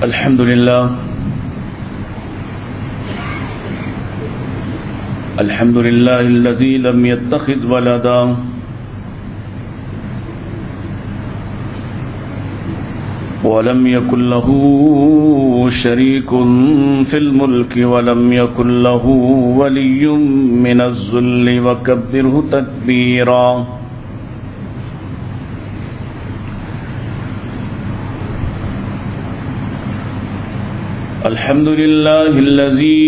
الحمد لله الذي لم يتخذ ولدا ولم يكن له شريك في الملك ولم يكن له ولي من الذل وكبره تكبيرا. الحمد لله الذي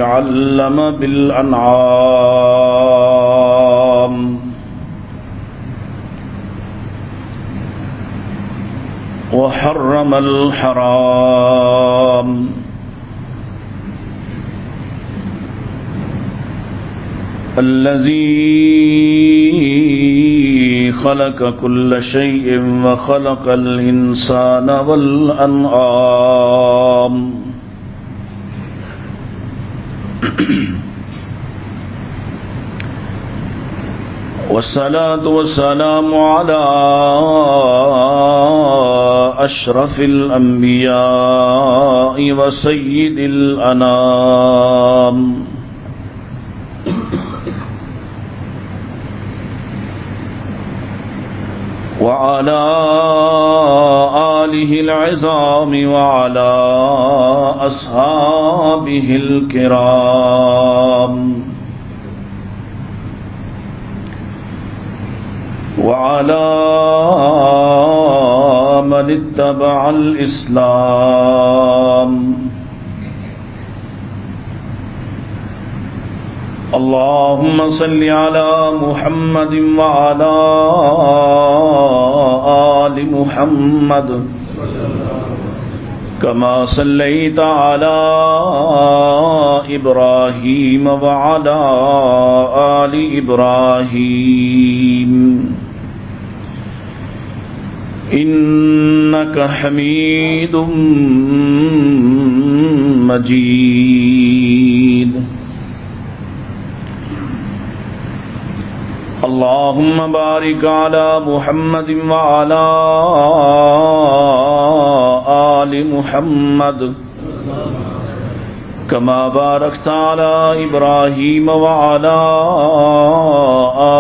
علم بالأنعام وحرم الحرام الذي خلق كل شيء وخلق الإنسان والأنعام والصلاة والسلام على أشرف الأنبياء وسيد الأنام وعلى آله العظام وعلى أصحابه الكرام وعلى من اتبع الإسلام. اللهم صل على محمد وعلى آل محمد كما صليت على إبراهيم وعلى آل إبراهيم إنك حميد مجيد. اللهم بارك على محمد وعلى آل محمد كما باركت على إبراهيم وعلى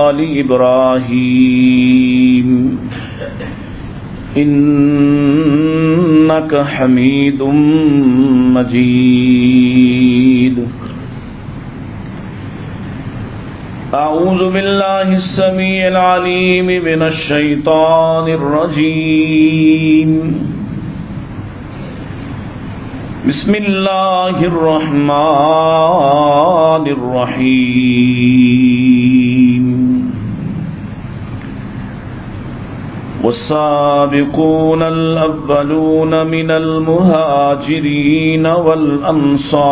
آل إبراهيم إنك حميد مجيد. أعوذ بالله السميع العليم من الشيطان الرجيم. بسم الله الرحمن الرحيم. والسابقون الأولون من المهاجرين والأنصار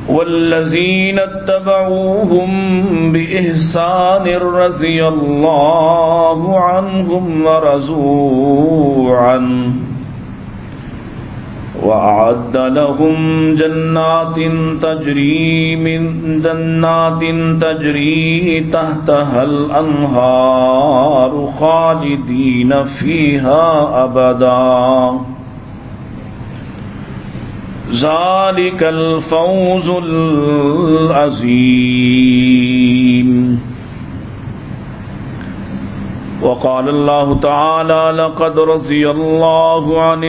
والذين اتبعوهم بإحسان رضي الله عنهم ورضوا عنه وأعد لهم جنات تجري تحتها الأنهار خالدين فيها أبدا ذلك الفوز العظيم. وقال الله تعالى لقد رضي الله عن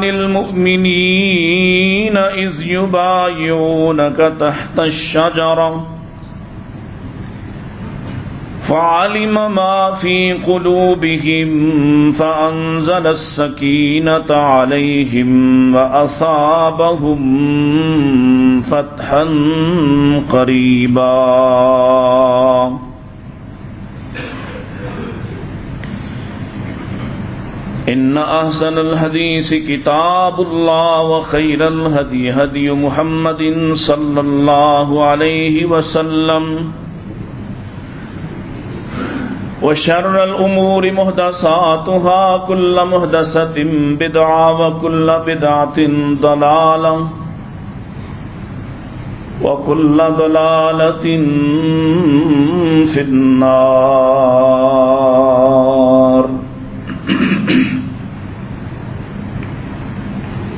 المؤمنين إذ يبايعونك تحت الشجرة فعلم ما في قلوبهم فأنزل السكينة عليهم وأصابهم فتحا قريبا. إن أحسن الحديث كتاب الله وخير الهدي هدي محمد صلى الله عليه وسلم وشر الأمور محدثاتها كل محدثة بدعة وكل بدعة ضلالة وكل ضلالة في النار.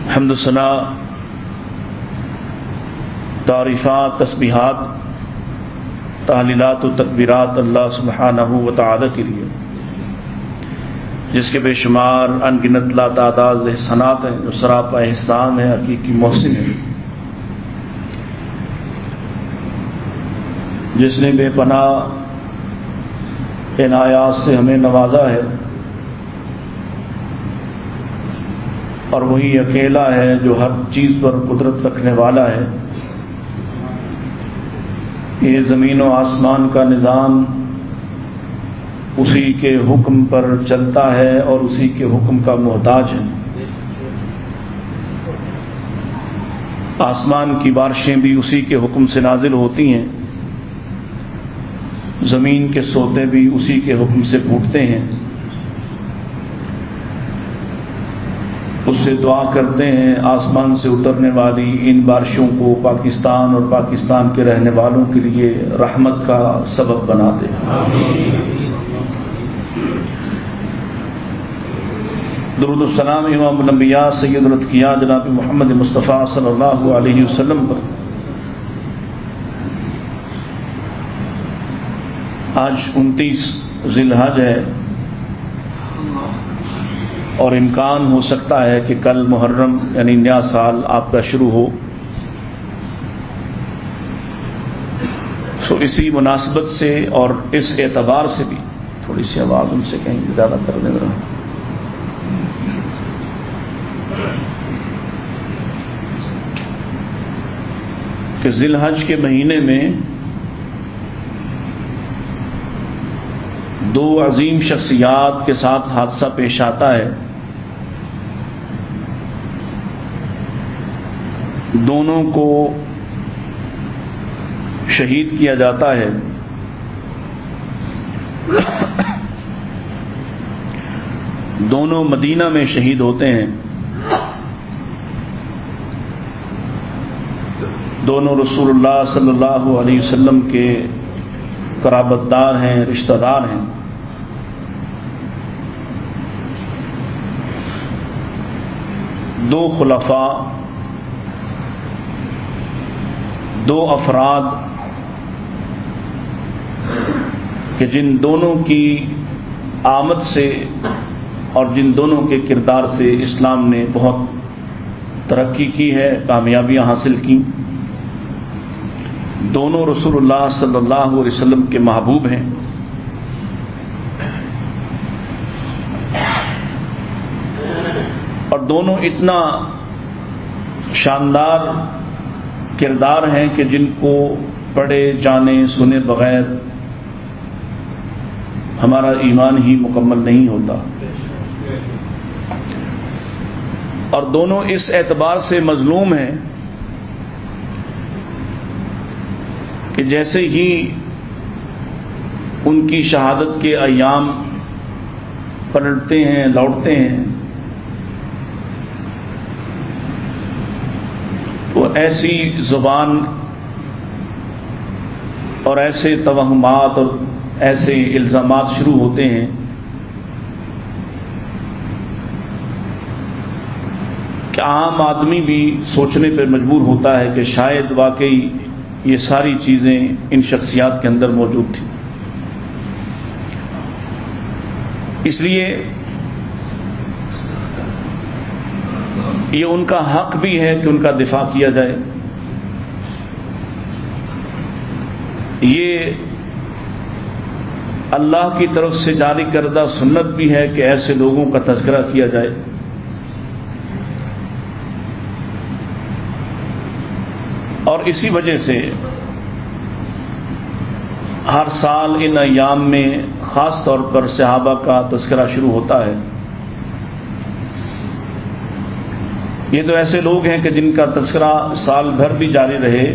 حمد و ثنا، تعریفات، تسبیحات، تحلیلات و تکبیرات اللہ سبحانہ و تعالی کے لیے، جس کے بے شمار ان گنت لا تعداد احسانات ہیں، جو سراپا احسان ہے، حقیقی محسن ہے، جس نے بے پناہ عنایات سے ہمیں نوازا ہے، اور وہی اکیلا ہے جو ہر چیز پر قدرت رکھنے والا ہے. یہ زمین و آسمان کا نظام اسی کے حکم پر چلتا ہے اور اسی کے حکم کا محتاج ہے. آسمان کی بارشیں بھی اسی کے حکم سے نازل ہوتی ہیں، زمین کے سوتے بھی اسی کے حکم سے پھوٹتے ہیں. اس سے دعا کرتے ہیں آسمان سے اترنے والی ان بارشوں کو پاکستان اور پاکستان کے رہنے والوں کے لیے رحمت کا سبب بنا دے. درود السلام امام الانبیاء سید الاتقیاء جناب محمد مصطفیٰ صلی اللہ علیہ وسلم پر. آج 29 ذی الحج ہے، اور امکان ہو سکتا ہے کہ کل محرم یعنی نیا سال آپ کا شروع ہو. سو اسی مناسبت سے اور اس اعتبار سے بھی تھوڑی سی آواز ان سے کہیں زیادہ کرنے میں رہا کہ ذی الحج کے مہینے میں دو عظیم شخصیات کے ساتھ حادثہ پیش آتا ہے. دونوں کو شہید کیا جاتا ہے. دونوں مدینہ میں شہید ہوتے ہیں. دونوں رسول اللہ صلی اللہ علیہ وسلم کے قرابت دار ہیں، رشتہ دار ہیں. دو خلفاء، دو افراد کہ جن دونوں کی آمد سے اور جن دونوں کے کردار سے اسلام نے بہت ترقی کی ہے، کامیابیاں حاصل کی. دونوں رسول اللہ صلی اللہ علیہ وسلم کے محبوب ہیں. اور دونوں اتنا شاندار کردار ہیں کہ جن کو پڑھے جانے سنے بغیر ہمارا ایمان ہی مکمل نہیں ہوتا. اور دونوں اس اعتبار سے مظلوم ہیں کہ جیسے ہی ان کی شہادت کے ایام پلٹتے ہیں، لوٹتے ہیں، وہ ایسی زبان اور ایسے توہمات اور ایسے الزامات شروع ہوتے ہیں کہ عام آدمی بھی سوچنے پر مجبور ہوتا ہے کہ شاید واقعی یہ ساری چیزیں ان شخصیات کے اندر موجود تھیں. اس لیے یہ ان کا حق بھی ہے کہ ان کا دفاع کیا جائے. یہ اللہ کی طرف سے جاری کردہ سنت بھی ہے کہ ایسے لوگوں کا تذکرہ کیا جائے. اور اسی وجہ سے ہر سال ان ایام میں خاص طور پر صحابہ کا تذکرہ شروع ہوتا ہے. یہ تو ایسے لوگ ہیں کہ جن کا تذکرہ سال بھر بھی جاری رہے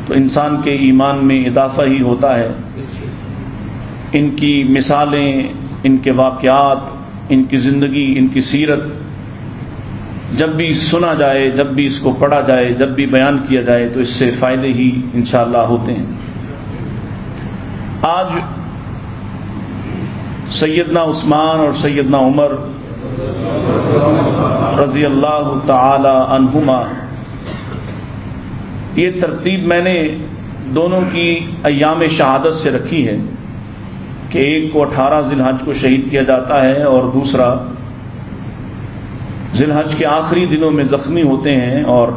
تو انسان کے ایمان میں اضافہ ہی ہوتا ہے. ان کی مثالیں، ان کے واقعات، ان کی زندگی، ان کی سیرت جب بھی سنا جائے، جب بھی اس کو پڑھا جائے، جب بھی بیان کیا جائے تو اس سے فائدے ہی انشاءاللہ ہوتے ہیں۔ آج سیدنا عثمان اور سیدنا عمر رضی اللہ تعالی عنہما، یہ ترتیب میں نے دونوں کی ایام شہادت سے رکھی ہے کہ ایک کو 18 ذی الحج کو شہید کیا جاتا ہے اور دوسرا ذی الحج کے آخری دنوں میں زخمی ہوتے ہیں، اور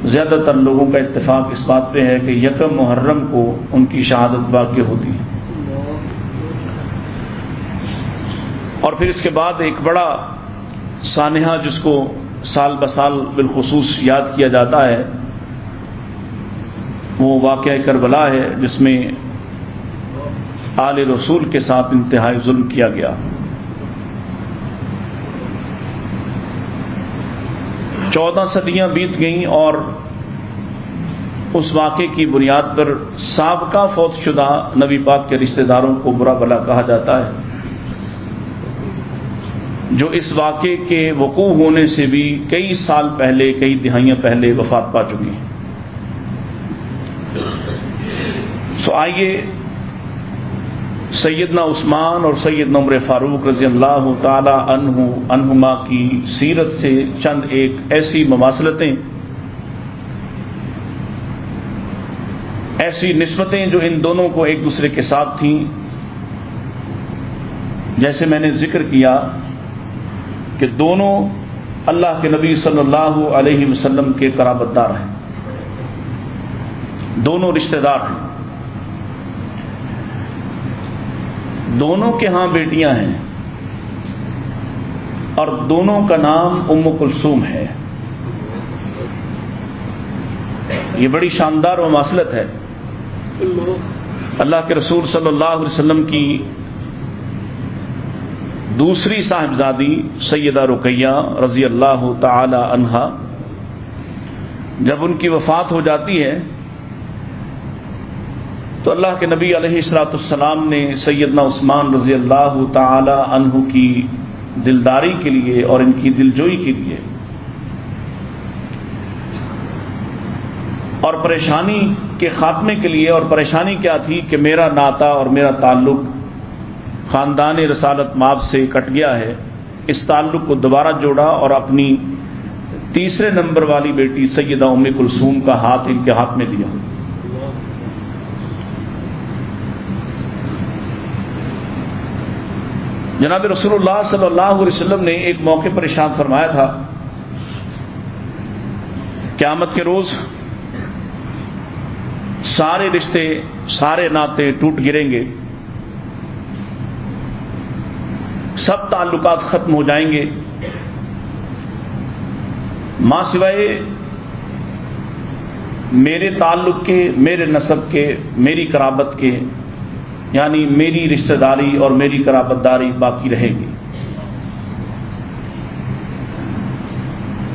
زیادہ تر لوگوں کا اتفاق اس بات پہ ہے کہ یکم محرم کو ان کی شہادت واقع ہوتی ہے۔ اور پھر اس کے بعد ایک بڑا سانحہ جس کو سال بسال بالخصوص یاد کیا جاتا ہے وہ واقعہ کربلا ہے، جس میں آل رسول کے ساتھ انتہائی ظلم کیا گیا۔ 14 صدیاں بیت گئیں اور اس واقعے کی بنیاد پر سابقہ فوت شدہ نبی پاک کے رشتہ داروں کو برا بھلا کہا جاتا ہے، جو اس واقعے کے وقوع ہونے سے بھی کئی سال پہلے، کئی دہائیاں پہلے وفات پا چکی ہیں۔ سو آئیے سیدنا عثمان اور سیدنا عمر فاروق رضی اللہ تعالی عنہما کی سیرت سے چند ایک ایسی مماثلتیں، ایسی نسبتیں جو ان دونوں کو ایک دوسرے کے ساتھ تھیں۔ جیسے میں نے ذکر کیا کہ دونوں اللہ کے نبی صلی اللہ علیہ وسلم کے قرابت دار ہیں، دونوں رشتہ دار ہیں، دونوں کے ہاں بیٹیاں ہیں، اور دونوں کا نام ام کلثوم ہے۔ یہ بڑی شاندار مماثلت ہے۔ اللہ کے رسول صلی اللہ علیہ وسلم کی دوسری صاحبزادی سیدہ رقیہ رضی اللہ تعالی عنہا، جب ان کی وفات ہو جاتی ہے تو اللہ کے نبی علیہ الصلوۃ والسلام نے سیدنا عثمان رضی اللہ تعالی عنہ کی دلداری کے لیے اور ان کی دلجوئی کے لیے اور پریشانی کے خاتمے کے لیے، اور پریشانی کیا تھی کہ میرا ناتا اور میرا تعلق خاندان رسالت مآب سے کٹ گیا ہے، اس تعلق کو دوبارہ جوڑا اور اپنی تیسرے نمبر والی بیٹی سیدہ ام کلثوم کا ہاتھ ان کے ہاتھ میں دیا۔ جناب رسول اللہ صلی اللہ علیہ وسلم نے ایک موقع پر ارشاد فرمایا تھا، قیامت کے روز سارے رشتے، سارے ناطے ٹوٹ گریں گے، سب تعلقات ختم ہو جائیں گے، ماں سوائے میرے تعلق کے، میرے نسب کے، میری قرابت کے، یعنی میری رشتہ داری اور میری قرابت داری باقی رہے گی۔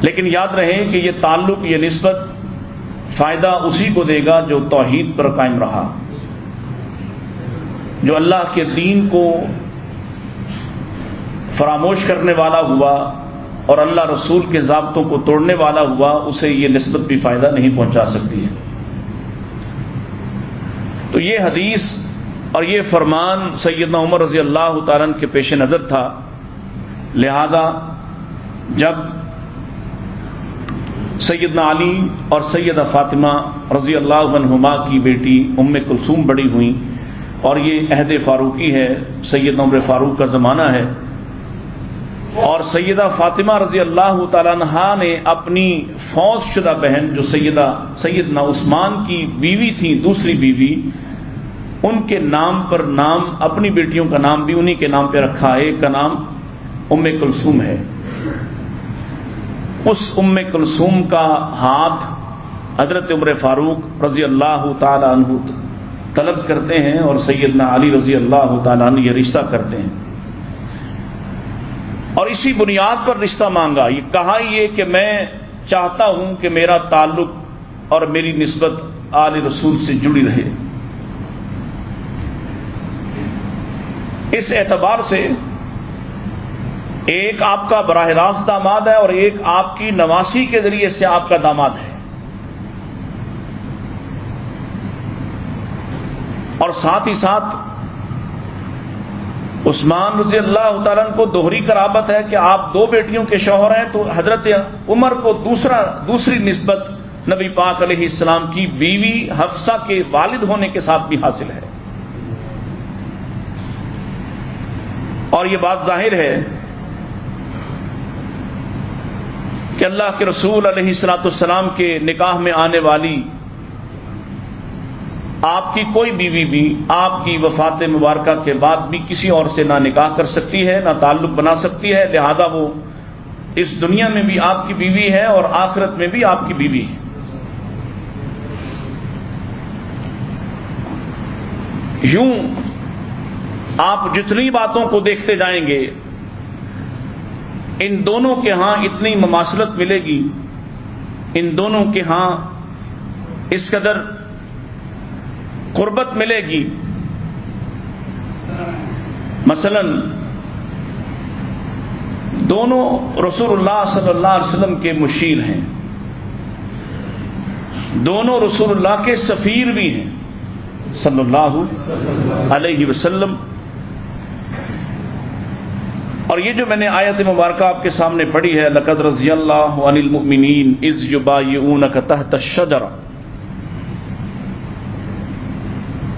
لیکن یاد رہے کہ یہ تعلق، یہ نسبت فائدہ اسی کو دے گا جو توحید پر قائم رہا، جو اللہ کے دین کو فراموش کرنے والا ہوا اور اللہ رسول کے ضابطوں کو توڑنے والا ہوا، اسے یہ نسبت بھی فائدہ نہیں پہنچا سکتی ہے۔ تو یہ حدیث اور یہ فرمان سیدنا عمر رضی اللہ تعالیٰ عنہ کے پیش نظر تھا، لہذا جب سیدنا علی اور سیدہ فاطمہ رضی اللہ عنہما کی بیٹی ام کلثوم بڑی ہوئیں، اور یہ عہد فاروقی ہے، سیدنا عمر فاروق کا زمانہ ہے، اور سیدہ فاطمہ رضی اللہ تعالیٰ عنہا نے اپنی فوت شدہ بہن جو سیدنا عثمان کی بیوی تھی، دوسری بیوی، ان کے نام پر نام، اپنی بیٹیوں کا نام بھی انہی کے نام پہ رکھا ہے۔ ایک کا نام ام کلثوم ہے۔ اس ام کلثوم کا ہاتھ حضرت عمر فاروق رضی اللہ تعالی عنہ طلب کرتے ہیں، اور سیدنا علی رضی اللہ تعالی عنہ یہ رشتہ کرتے ہیں، اور اسی بنیاد پر رشتہ مانگا۔ یہ کہا یہ کہ میں چاہتا ہوں کہ میرا تعلق اور میری نسبت آل رسول سے جڑی رہے۔ اس اعتبار سے ایک آپ کا براہ راست داماد ہے اور ایک آپ کی نواسی کے ذریعے سے آپ کا داماد ہے، اور ساتھ ہی ساتھ عثمان رضی اللہ تعالیٰ عنہ کو دوہری قرابت ہے کہ آپ دو بیٹیوں کے شوہر ہیں، تو حضرت عمر کو دوسری نسبت نبی پاک علیہ السلام کی بیوی حفصہ کے والد ہونے کے ساتھ بھی حاصل ہے۔ اور یہ بات ظاہر ہے کہ اللہ کے رسول علیہ السلام کے نکاح میں آنے والی آپ کی کوئی بیوی بھی آپ کی وفات مبارکہ کے بعد بھی کسی اور سے نہ نکاح کر سکتی ہے، نہ تعلق بنا سکتی ہے، لہذا وہ اس دنیا میں بھی آپ کی بیوی ہے اور آخرت میں بھی آپ کی بیوی ہے۔ یوں آپ جتنی باتوں کو دیکھتے جائیں گے ان دونوں کے ہاں اتنی مماثلت ملے گی، ان دونوں کے ہاں اس قدر قربت ملے گی۔ مثلا دونوں رسول اللہ صلی اللہ علیہ وسلم کے مشیر ہیں، دونوں رسول اللہ کے سفیر بھی ہیں صلی اللہ علیہ وسلم۔ اور یہ جو میں نے آیت مبارکہ آپ کے سامنے پڑھی ہے، لقد رضی اللہ عن المؤمنین اذ یبایعونک تحت الشجرہ،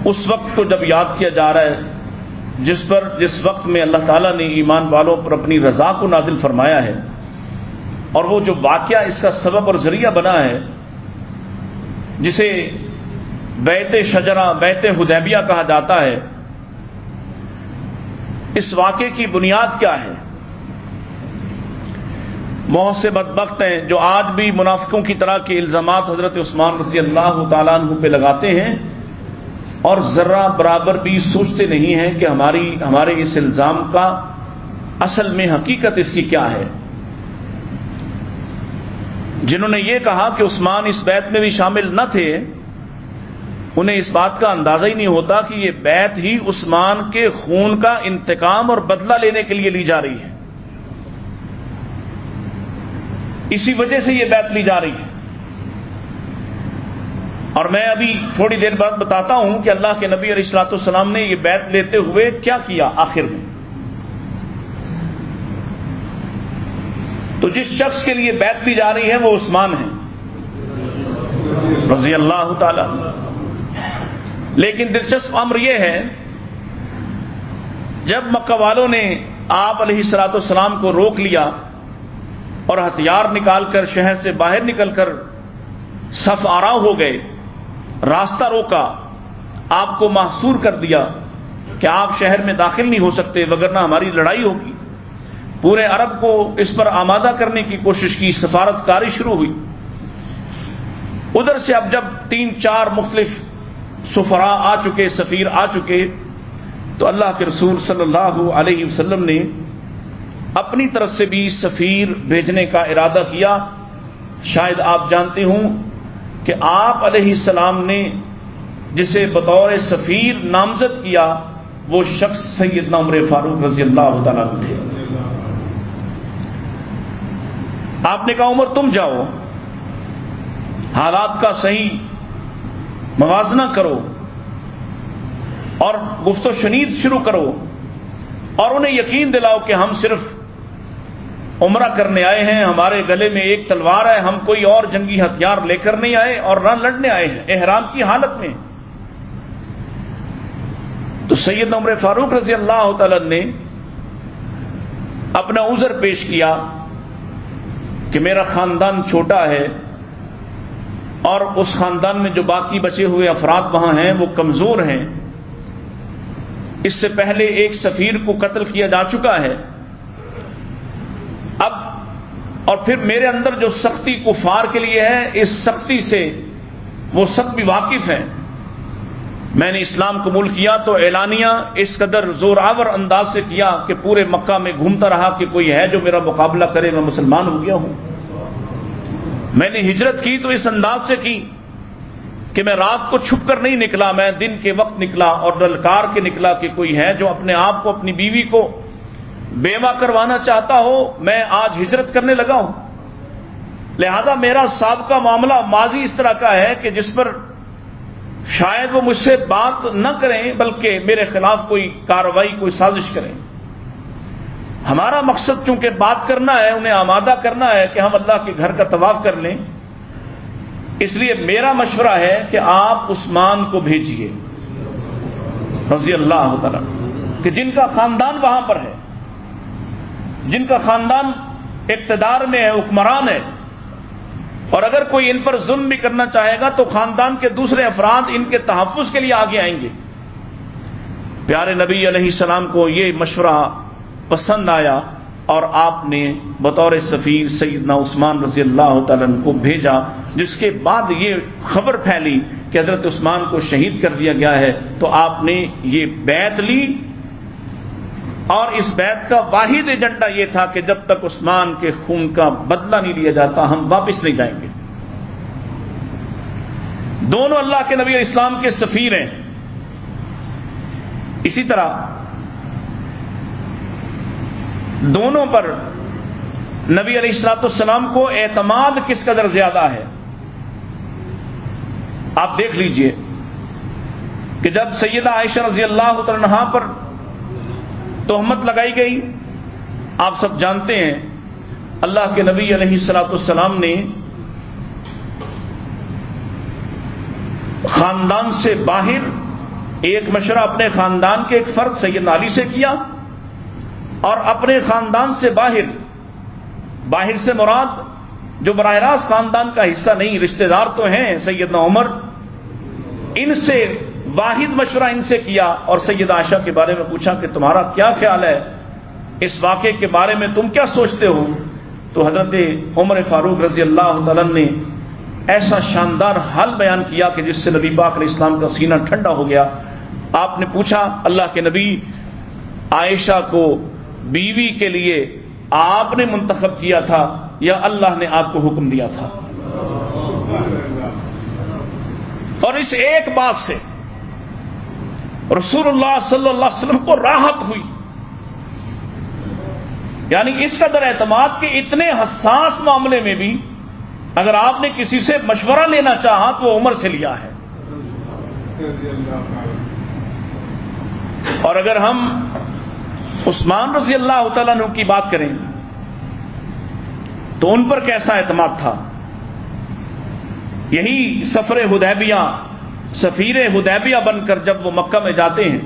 اس وقت کو جب یاد کیا جا رہا ہے جس وقت میں اللہ تعالیٰ نے ایمان والوں پر اپنی رضا کو نازل فرمایا ہے، اور وہ جو واقعہ اس کا سبب اور ذریعہ بنا ہے جسے بیعت شجرہ بیعت حدیبیہ کہا جاتا ہے، اس واقعے کی بنیاد کیا ہے؟ بہت سے بدبخت ہیں جو آج بھی منافقوں کی طرح کے الزامات حضرت عثمان رضی اللہ تعالیٰ عنہ پہ لگاتے ہیں اور ذرہ برابر بھی سوچتے نہیں ہیں کہ ہمارے اس الزام کا اصل میں حقیقت اس کی کیا ہے۔ جنہوں نے یہ کہا کہ عثمان اس بیعت میں بھی شامل نہ تھے، انہیں اس بات کا اندازہ ہی نہیں ہوتا کہ یہ بیعت ہی عثمان کے خون کا انتقام اور بدلہ لینے کے لیے لی جا رہی ہے، اسی وجہ سے یہ بیعت لی جا رہی ہے۔ اور میں ابھی تھوڑی دیر بعد بتاتا ہوں کہ اللہ کے نبی علیہ الصلوۃ والسلام نے یہ بیعت لیتے ہوئے کیا کیا آخر میں۔ تو جس شخص کے لیے بیعت لی جا رہی ہے وہ عثمان ہے رضی اللہ تعالی۔ لیکن دلچسپ امر یہ ہے، جب مکہ والوں نے آپ علیہ الصلوۃ والسلام کو روک لیا اور ہتھیار نکال کر شہر سے باہر نکل کر صف آرا ہو گئے، راستہ روکا، آپ کو محصور کر دیا کہ آپ شہر میں داخل نہیں ہو سکتے ورنہ ہماری لڑائی ہوگی، پورے عرب کو اس پر آمادہ کرنے کی کوشش کی، سفارت کاری شروع ہوئی۔ ادھر سے اب جب 3-4 مختلف سفراء آ چکے، سفیر آ چکے، تو اللہ کے رسول صلی اللہ علیہ وسلم نے اپنی طرف سے بھی سفیر بھیجنے کا ارادہ کیا۔ شاید آپ جانتے ہوں کہ آپ علیہ السلام نے جسے بطور سفیر نامزد کیا وہ شخص سیدنا عمر فاروق رضی اللہ تعالیٰ عنہ تھے۔ آپ نے کہا عمر تم جاؤ، حالات کا صحیح موازنہ کرو اور گفت و شنید شروع کرو اور انہیں یقین دلاؤ کہ ہم صرف عمرہ کرنے آئے ہیں، ہمارے گلے میں ایک تلوار ہے، ہم کوئی اور جنگی ہتھیار لے کر نہیں آئے اور نہ لڑنے آئے ہیں، احرام کی حالت میں۔ تو سیدنا عمر فاروق رضی اللہ تعالی نے اپنا عذر پیش کیا کہ میرا خاندان چھوٹا ہے اور اس خاندان میں جو باقی بچے ہوئے افراد وہاں ہیں وہ کمزور ہیں، اس سے پہلے ایک سفیر کو قتل کیا جا چکا ہے، اب اور پھر میرے اندر جو سختی کفار کے لیے ہے، اس سختی سے وہ سب بھی واقف ہیں۔ میں نے اسلام قبول کیا تو اعلانیہ اس قدر زور آور انداز سے کیا کہ پورے مکہ میں گھومتا رہا کہ کوئی ہے جو میرا مقابلہ کرے، میں مسلمان ہو گیا ہوں۔ میں نے ہجرت کی تو اس انداز سے کی کہ میں رات کو چھپ کر نہیں نکلا، میں دن کے وقت نکلا اور للکار کے نکلا کہ کوئی ہے جو اپنے آپ کو، اپنی بیوی کو بیوہ کروانا چاہتا ہو، میں آج ہجرت کرنے لگا ہوں، لہذا میرا سابقہ معاملہ ماضی اس طرح کا ہے کہ جس پر شاید وہ مجھ سے بات نہ کریں بلکہ میرے خلاف کوئی کارروائی، کوئی سازش کریں۔ ہمارا مقصد چونکہ بات کرنا ہے، انہیں آمادہ کرنا ہے کہ ہم اللہ کے گھر کا طواف کر لیں، اس لیے میرا مشورہ ہے کہ آپ عثمان کو بھیجیے رضی اللہ تعالیٰ، کہ جن کا خاندان وہاں پر ہے، جن کا خاندان اقتدار میں ہے، حکمران ہے، اور اگر کوئی ان پر ظلم بھی کرنا چاہے گا تو خاندان کے دوسرے افراد ان کے تحفظ کے لیے آگے آئیں گے۔ پیارے نبی علیہ السلام کو یہ مشورہ پسند آیا اور آپ نے بطور سفیر سیدنا عثمان رضی اللہ تعالیٰ عنہ کو بھیجا، جس کے بعد یہ خبر پھیلی کہ حضرت عثمان کو شہید کر دیا گیا ہے، تو آپ نے یہ بیعت لی، اور اس بیعت کا واحد ایجنڈا یہ تھا کہ جب تک عثمان کے خون کا بدلہ نہیں لیا جاتا ہم واپس نہیں جائیں گے۔ دونوں اللہ کے نبی علیہ السلام کے سفیر ہیں۔ اسی طرح دونوں پر نبی علیہ السلام کو اعتماد کس قدر زیادہ ہے، آپ دیکھ لیجئے کہ جب سیدہ عائشہ رضی اللہ تعالی عنہا پر تہمت لگائی گئی، آپ سب جانتے ہیں اللہ کے نبی علیہ السلام نے خاندان سے باہر ایک مشورہ اپنے خاندان کے ایک فرد سیدنا علی سے کیا، اور اپنے خاندان سے باہر سے مراد جو براہ راست خاندان کا حصہ نہیں، رشتہ دار تو ہیں سیدنا عمر، ان سے واحد مشورہ ان سے کیا، اور سیدہ عائشہ کے بارے میں پوچھا کہ تمہارا کیا خیال ہے اس واقعے کے بارے میں، تم کیا سوچتے ہو؟ تو حضرت عمر فاروق رضی اللہ تعالیٰ نے ایسا شاندار حل بیان کیا کہ جس سے نبی پاک علیہ السلام کا سینہ ٹھنڈا ہو گیا۔ آپ نے پوچھا اللہ کے نبی، عائشہ کو بیوی کے لیے آپ نے منتخب کیا تھا یا اللہ نے آپ کو حکم دیا تھا؟ اور اس ایک بات سے رسول اللہ صلی اللہ علیہ وسلم کو راحت ہوئی، یعنی اس قدر اعتماد کہ اتنے حساس معاملے میں بھی اگر آپ نے کسی سے مشورہ لینا چاہا تو عمر سے لیا ہے۔ اور اگر ہم عثمان رضی اللہ تعالیٰ عنہ کی بات کریں تو ان پر کیسا اعتماد تھا۔ یہی سفر حدیبیہ، سفیر حدیبیہ بن کر جب وہ مکہ میں جاتے ہیں،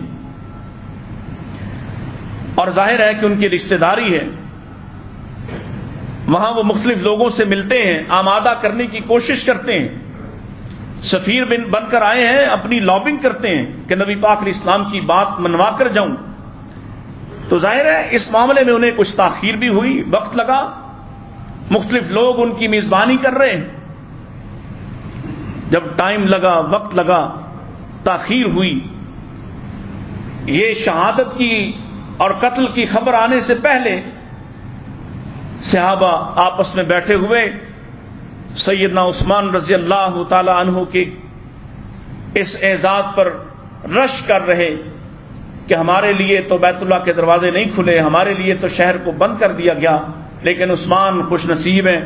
اور ظاہر ہے کہ ان کی رشتہ داری ہے، وہاں وہ مختلف لوگوں سے ملتے ہیں، آمادہ کرنے کی کوشش کرتے ہیں، سفیر بن کر آئے ہیں، اپنی لابنگ کرتے ہیں کہ نبی پاک علیہ السلام کی بات منوا کر جاؤں۔ تو ظاہر ہے اس معاملے میں انہیں کچھ تاخیر بھی ہوئی، وقت لگا، مختلف لوگ ان کی میزبانی کر رہے ہیں۔ جب ٹائم لگا، وقت لگا، تاخیر ہوئی، یہ شہادت کی اور قتل کی خبر آنے سے پہلے صحابہ آپس میں بیٹھے ہوئے سیدنا عثمان رضی اللہ تعالی عنہ کے اس اعزاز پر رش کر رہے کہ ہمارے لیے تو بیت اللہ کے دروازے نہیں کھلے، ہمارے لیے تو شہر کو بند کر دیا گیا، لیکن عثمان خوش نصیب ہیں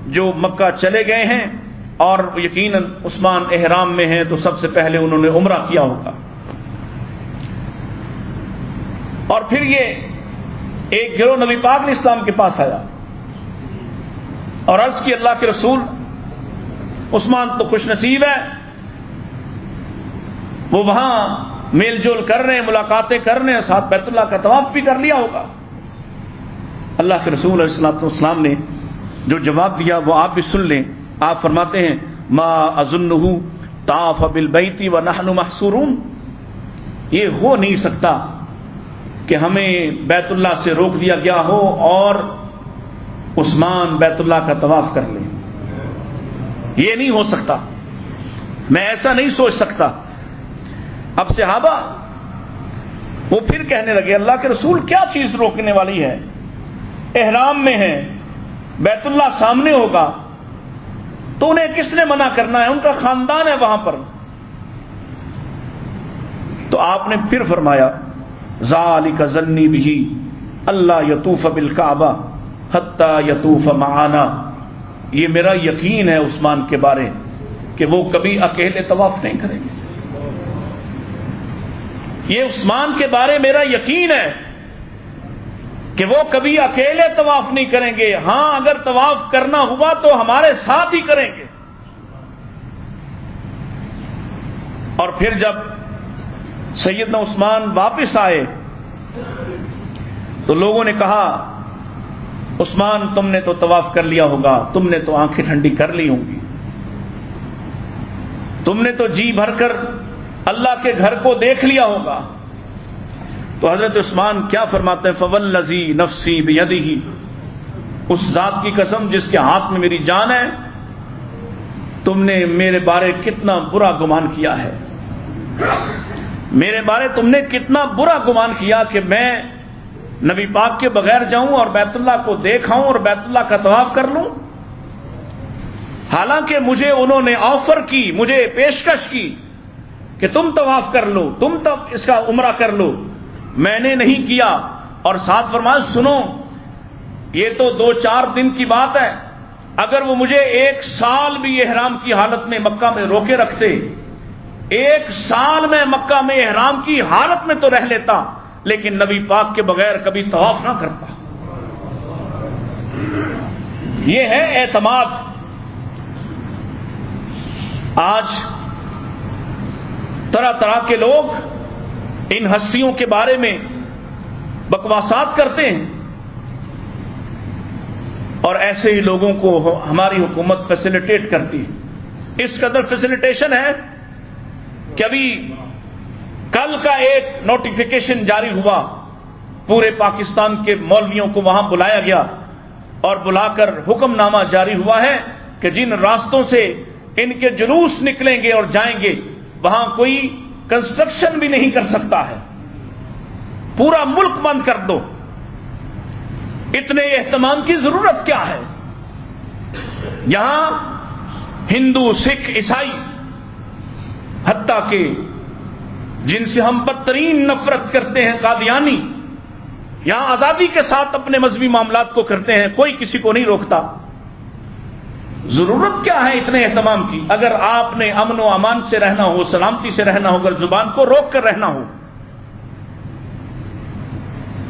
جو مکہ چلے گئے ہیں، اور یقیناً عثمان احرام میں ہیں تو سب سے پہلے انہوں نے عمرہ کیا ہوگا۔ اور پھر یہ ایک گروہ نبی پاک علیہ السلام کے پاس آیا اور عرض کی اللہ کے رسول، عثمان تو خوش نصیب ہے، وہ وہاں میل جول کر رہے ہیں، ملاقاتیں کر رہے ہیں، ساتھ بیت اللہ کا طواف بھی کر لیا ہوگا۔ اللہ کے رسول علیہ السلام نے جو جواب دیا وہ آپ بھی سن لیں۔ آپ فرماتے ہیں ما اظنہ طاف بالبیت ونحن محصورون، یہ ہو نہیں سکتا کہ ہمیں بیت اللہ سے روک دیا گیا ہو اور عثمان بیت اللہ کا طواف کر لیں، یہ نہیں ہو سکتا، میں ایسا نہیں سوچ سکتا۔ اب صحابہ وہ پھر کہنے لگے اللہ کے رسول کیا چیز روکنے والی ہے، احرام میں ہیں، بیت اللہ سامنے ہوگا تو انہیں کس نے منع کرنا ہے، ان کا خاندان ہے وہاں پر۔ تو آپ نے پھر فرمایا ذالک ظنی بہ اللہ یطوف بالکعبہ حتی یطوف معانا. یہ میرا یقین ہے عثمان کے بارے کہ وہ کبھی اکیلے طواف نہیں کریں گے. یہ عثمان کے بارے میرا یقین ہے کہ وہ کبھی اکیلے طواف نہیں کریں گے. ہاں اگر طواف کرنا ہوا تو ہمارے ساتھ ہی کریں گے. اور پھر جب سیدنا عثمان واپس آئے تو لوگوں نے کہا عثمان تم نے تو طواف کر لیا ہوگا, تم نے تو آنکھیں ٹھنڈی کر لی ہوں گی, تم نے تو جی بھر کر اللہ کے گھر کو دیکھ لیا ہوگا. تو حضرت عثمان کیا فرماتے ہیں, فوالذی نفسی بیدہ, اس ذات کی قسم جس کے ہاتھ میں میری جان ہے, تم نے میرے بارے کتنا برا گمان کیا ہے, میرے بارے تم نے کتنا برا گمان کیا کہ میں نبی پاک کے بغیر جاؤں اور بیت اللہ کو دیکھاؤں اور بیت اللہ کا طواف کر لوں. حالانکہ مجھے انہوں نے آفر کی, مجھے پیشکش کی کہ تم طواف کر لو, تم تب اس کا عمرہ کر لو, میں نے نہیں کیا. اور ساتھ فرمایا سنو یہ تو 2-4 دن کی بات ہے, اگر وہ مجھے 1 سال بھی احرام کی حالت میں مکہ میں روکے رکھتے, 1 سال میں مکہ میں احرام کی حالت میں تو رہ لیتا, لیکن نبی پاک کے بغیر کبھی طواف نہ کرتا. یہ ہے اعتماد. آج طرح طرح کے لوگ ان ہستیوں کے بارے میں بکواسات کرتے ہیں, اور ایسے ہی لوگوں کو ہماری حکومت فیسیلیٹیٹ کرتی ہے. اس قدر فیسیلیٹیشن ہے کہ ابھی کل کا ایک نوٹیفیکیشن جاری ہوا, پورے پاکستان کے مولویوں کو وہاں بلایا گیا اور بلا کر حکم نامہ جاری ہوا ہے کہ جن راستوں سے ان کے جلوس نکلیں گے اور جائیں گے وہاں کوئی کنسٹرکشن بھی نہیں کر سکتا ہے, پورا ملک بند کر دو. اتنے اہتمام کی ضرورت کیا ہے؟ یہاں ہندو, سکھ, عیسائی, حتیٰ کہ جن سے ہم بدترین نفرت کرتے ہیں قادیانی, یہاں آزادی کے ساتھ اپنے مذہبی معاملات کو کرتے ہیں, کوئی کسی کو نہیں روکتا. ضرورت کیا ہے اتنے اہتمام کی؟ اگر آپ نے امن و امان سے رہنا ہو, سلامتی سے رہنا ہو, اگر زبان کو روک کر رہنا ہو,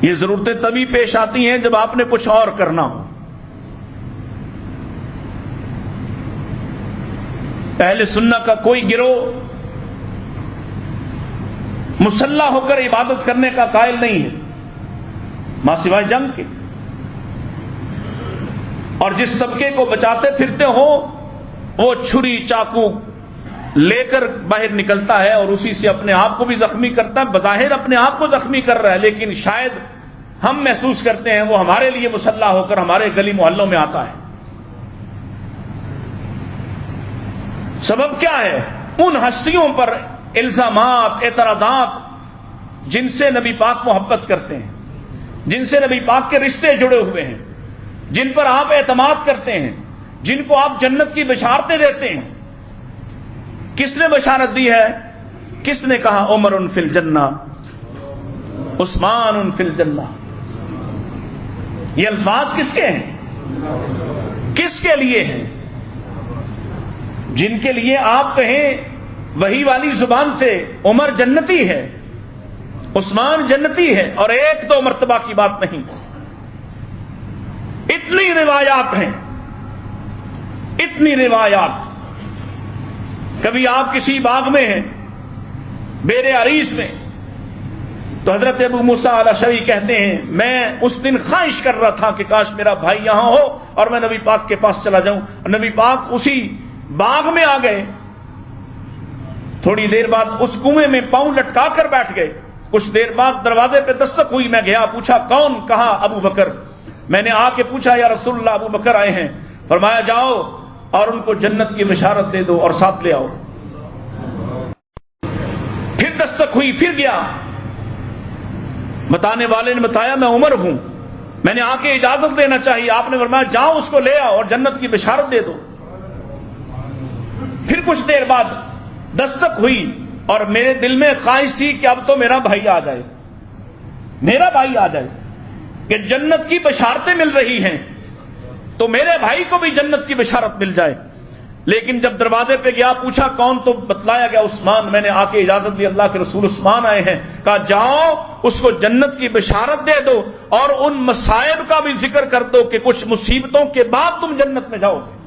یہ ضرورتیں تبھی پیش آتی ہیں جب آپ نے کچھ اور کرنا ہو. اہل سنت کا کوئی گروہ مسلح ہو کر عبادت کرنے کا قائل نہیں ہے ماں سوائے جنگ کے. اور جس طبقے کو بچاتے پھرتے ہو وہ چھری چاقو لے کر باہر نکلتا ہے اور اسی سے اپنے آپ کو بھی زخمی کرتا ہے. بظاہر اپنے آپ کو زخمی کر رہا ہے, لیکن شاید ہم محسوس کرتے ہیں وہ ہمارے لیے مسلح ہو کر ہمارے گلی محلوں میں آتا ہے. سبب کیا ہے؟ ان ہستیوں پر الزامات, اعتراضات جن سے نبی پاک محبت کرتے ہیں, جن سے نبی پاک کے رشتے جڑے ہوئے ہیں, جن پر آپ اعتماد کرتے ہیں, جن کو آپ جنت کی بشارتیں دیتے ہیں. کس نے بشارت دی ہے؟ کس نے کہا عمر فی الجنہ, عثمان فی الجنہ؟ یہ الفاظ کس کے ہیں؟ کس کے لیے ہیں؟ جن کے لیے آپ کہیں وہی والی زبان سے عمر جنتی ہے, عثمان جنتی ہے, اور 1-2 مرتبہ کی بات نہیں, اتنی روایات ہیں, اتنی روایات. کبھی آپ کسی باغ میں ہیں, بیر عریس میں, تو حضرت ابو موسیٰ الاشعری کہتے ہیں میں اس دن خواہش کر رہا تھا کہ کاش میرا بھائی یہاں ہو اور میں نبی پاک کے پاس چلا جاؤں. اور نبی پاک اسی باغ میں آ گئے. تھوڑی دیر بعد اس کنویں میں پاؤں لٹکا کر بیٹھ گئے. کچھ دیر بعد دروازے پہ دستک ہوئی, میں گیا, پوچھا کون؟ کہا ابو بکر. میں نے آ کے پوچھا یا رسول اللہ ابو بکر آئے ہیں. فرمایا جاؤ اور ان کو جنت کی بشارت دے دو اور ساتھ لے آؤ. پھر دستک ہوئی, پھر گیا. بتانے والے نے بتایا میں عمر ہوں, میں نے آ کے اجازت لینا چاہیے. آپ نے فرمایا جاؤ اس کو لے آؤ اور جنت کی بشارت دے دو. پھر کچھ دیر بعد دستک ہوئی اور میرے دل میں خواہش تھی کہ اب تو میرا بھائی آ جائے, میرا بھائی آ جائے. کہ جنت کی بشارتیں مل رہی ہیں تو میرے بھائی کو بھی جنت کی بشارت مل جائے. لیکن جب دروازے پہ گیا پوچھا کون, تو بتلایا گیا عثمان. میں نے آ کے اجازت لی, اللہ کے رسول عثمان آئے ہیں. کہا جاؤ اس کو جنت کی بشارت دے دو اور ان مصائب کا بھی ذکر کر دو کہ کچھ مصیبتوں کے بعد تم جنت میں جاؤ گے.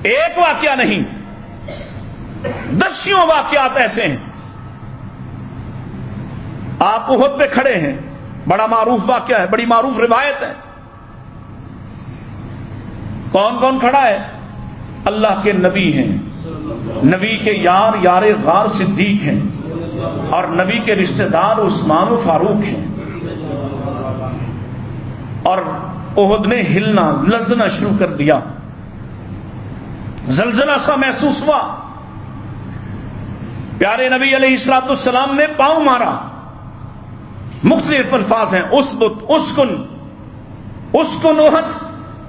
ایک واقعہ نہیں, دسیوں واقعات ایسے ہیں. آپ احد پہ کھڑے ہیں, بڑا معروف واقعہ ہے, بڑی معروف روایت ہے. کون کون کھڑا ہے؟ اللہ کے نبی ہیں, نبی کے یار یار غار صدیق ہیں, اور نبی کے رشتہ دار عثمان و فاروق ہیں. اور احد نے ہلنا لرزنا شروع کر دیا, زلزلہ سا محسوس ہوا. پیارے نبی علیہ الصلوۃ والسلام نے پاؤں مارا. مختلف الفاظ ہیں, اسبت, اسکن, اسکن احد,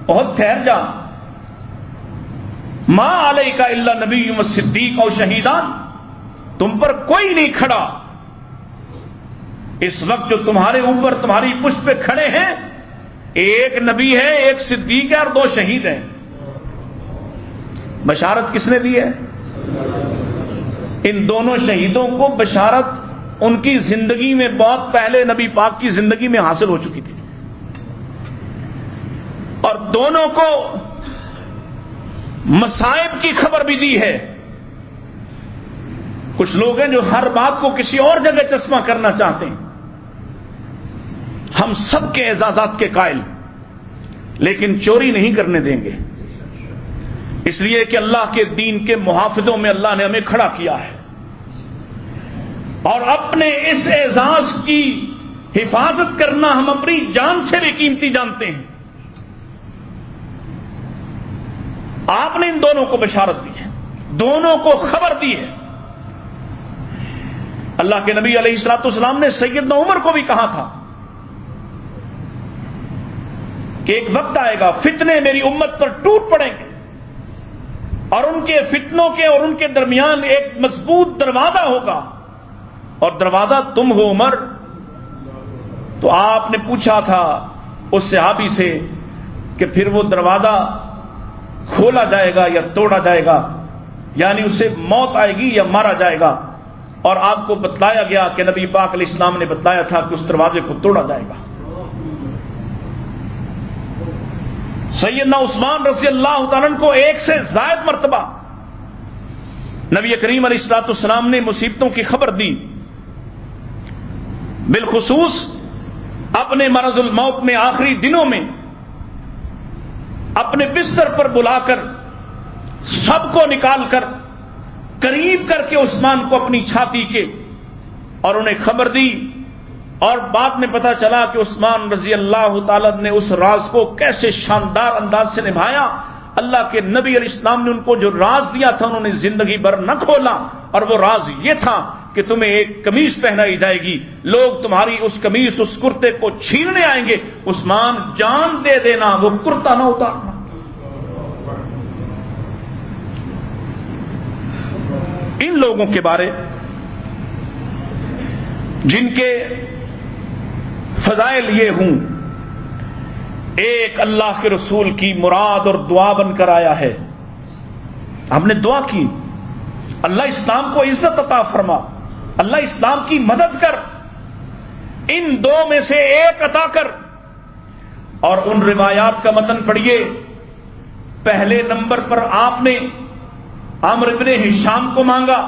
احد ٹھہر جا, ما علیک الا نبی و صدیق او شہیدان, تم پر کوئی نہیں کھڑا. اس وقت جو تمہارے اوپر تمہاری پشت پہ کھڑے ہیں, ایک نبی ہے, ایک صدیق ہے, اور 2 شہید ہیں. بشارت کس نے دی ہے؟ ان دونوں شہیدوں کو بشارت ان کی زندگی میں بہت پہلے نبی پاک کی زندگی میں حاصل ہو چکی تھی, اور دونوں کو مصائب کی خبر بھی دی ہے. کچھ لوگ ہیں جو ہر بات کو کسی اور جگہ چشمہ کرنا چاہتے ہیں. ہم سب کے اعزازات کے قائل, لیکن چوری نہیں کرنے دیں گے, اس لیے کہ اللہ کے دین کے محافظوں میں اللہ نے ہمیں کھڑا کیا ہے, اور اپنے اس اعزاز کی حفاظت کرنا ہم اپنی جان سے بھی قیمتی جانتے ہیں. آپ نے ان دونوں کو بشارت دی ہے, دونوں کو خبر دی ہے. اللہ کے نبی علیہ الصلوۃ والسلام نے سیدنا عمر کو بھی کہا تھا کہ ایک وقت آئے گا فتنے میری امت پر ٹوٹ پڑیں گے, اور ان کے فتنوں کے اور ان کے درمیان ایک مضبوط دروازہ ہوگا, اور دروازہ تم ہو عمر. تو آپ نے پوچھا تھا اس صحابی سے کہ پھر وہ دروازہ کھولا جائے گا یا توڑا جائے گا, یعنی اسے موت آئے گی یا مارا جائے گا. اور آپ کو بتلایا گیا کہ نبی پاک علیہ السلام نے بتلایا تھا کہ اس دروازے کو توڑا جائے گا. سیدنا عثمان رضی اللہ تعالیٰ عنہ کو 1 سے زائد مرتبہ نبی کریم علیہ الصلوۃ والسلام نے مصیبتوں کی خبر دی. بالخصوص اپنے مرض الموت میں آخری دنوں میں اپنے بستر پر بلا کر سب کو نکال کر قریب کر کے عثمان کو اپنی چھاتی کے اور انہیں خبر دی. اور بعد میں پتا چلا کہ عثمان رضی اللہ تعالی نے اس راز کو کیسے شاندار انداز سے نبھایا. اللہ کے نبی علیہ السلام نے ان کو جو راز دیا تھا انہوں نے زندگی بھر نہ کھولا, اور وہ راز یہ تھا کہ تمہیں ایک قمیص پہنائی جائے گی, لوگ تمہاری اس قمیص اس کرتے کو چھیننے آئیں گے, عثمان جان دے دینا, وہ کرتا نہ اتارنا. ان لوگوں کے بارے جن کے فضائل یہ ہوں, ایک اللہ کے رسول کی مراد اور دعا بن کر آیا ہے. ہم نے دعا کی, اللہ اسلام کو عزت عطا فرما, اللہ اسلام کی مدد کر, ان 2 میں سے ایک عطا کر. اور ان روایات کا متن پڑھیے. پہلے نمبر پر آپ نے عمرو بن ہشام کو مانگا,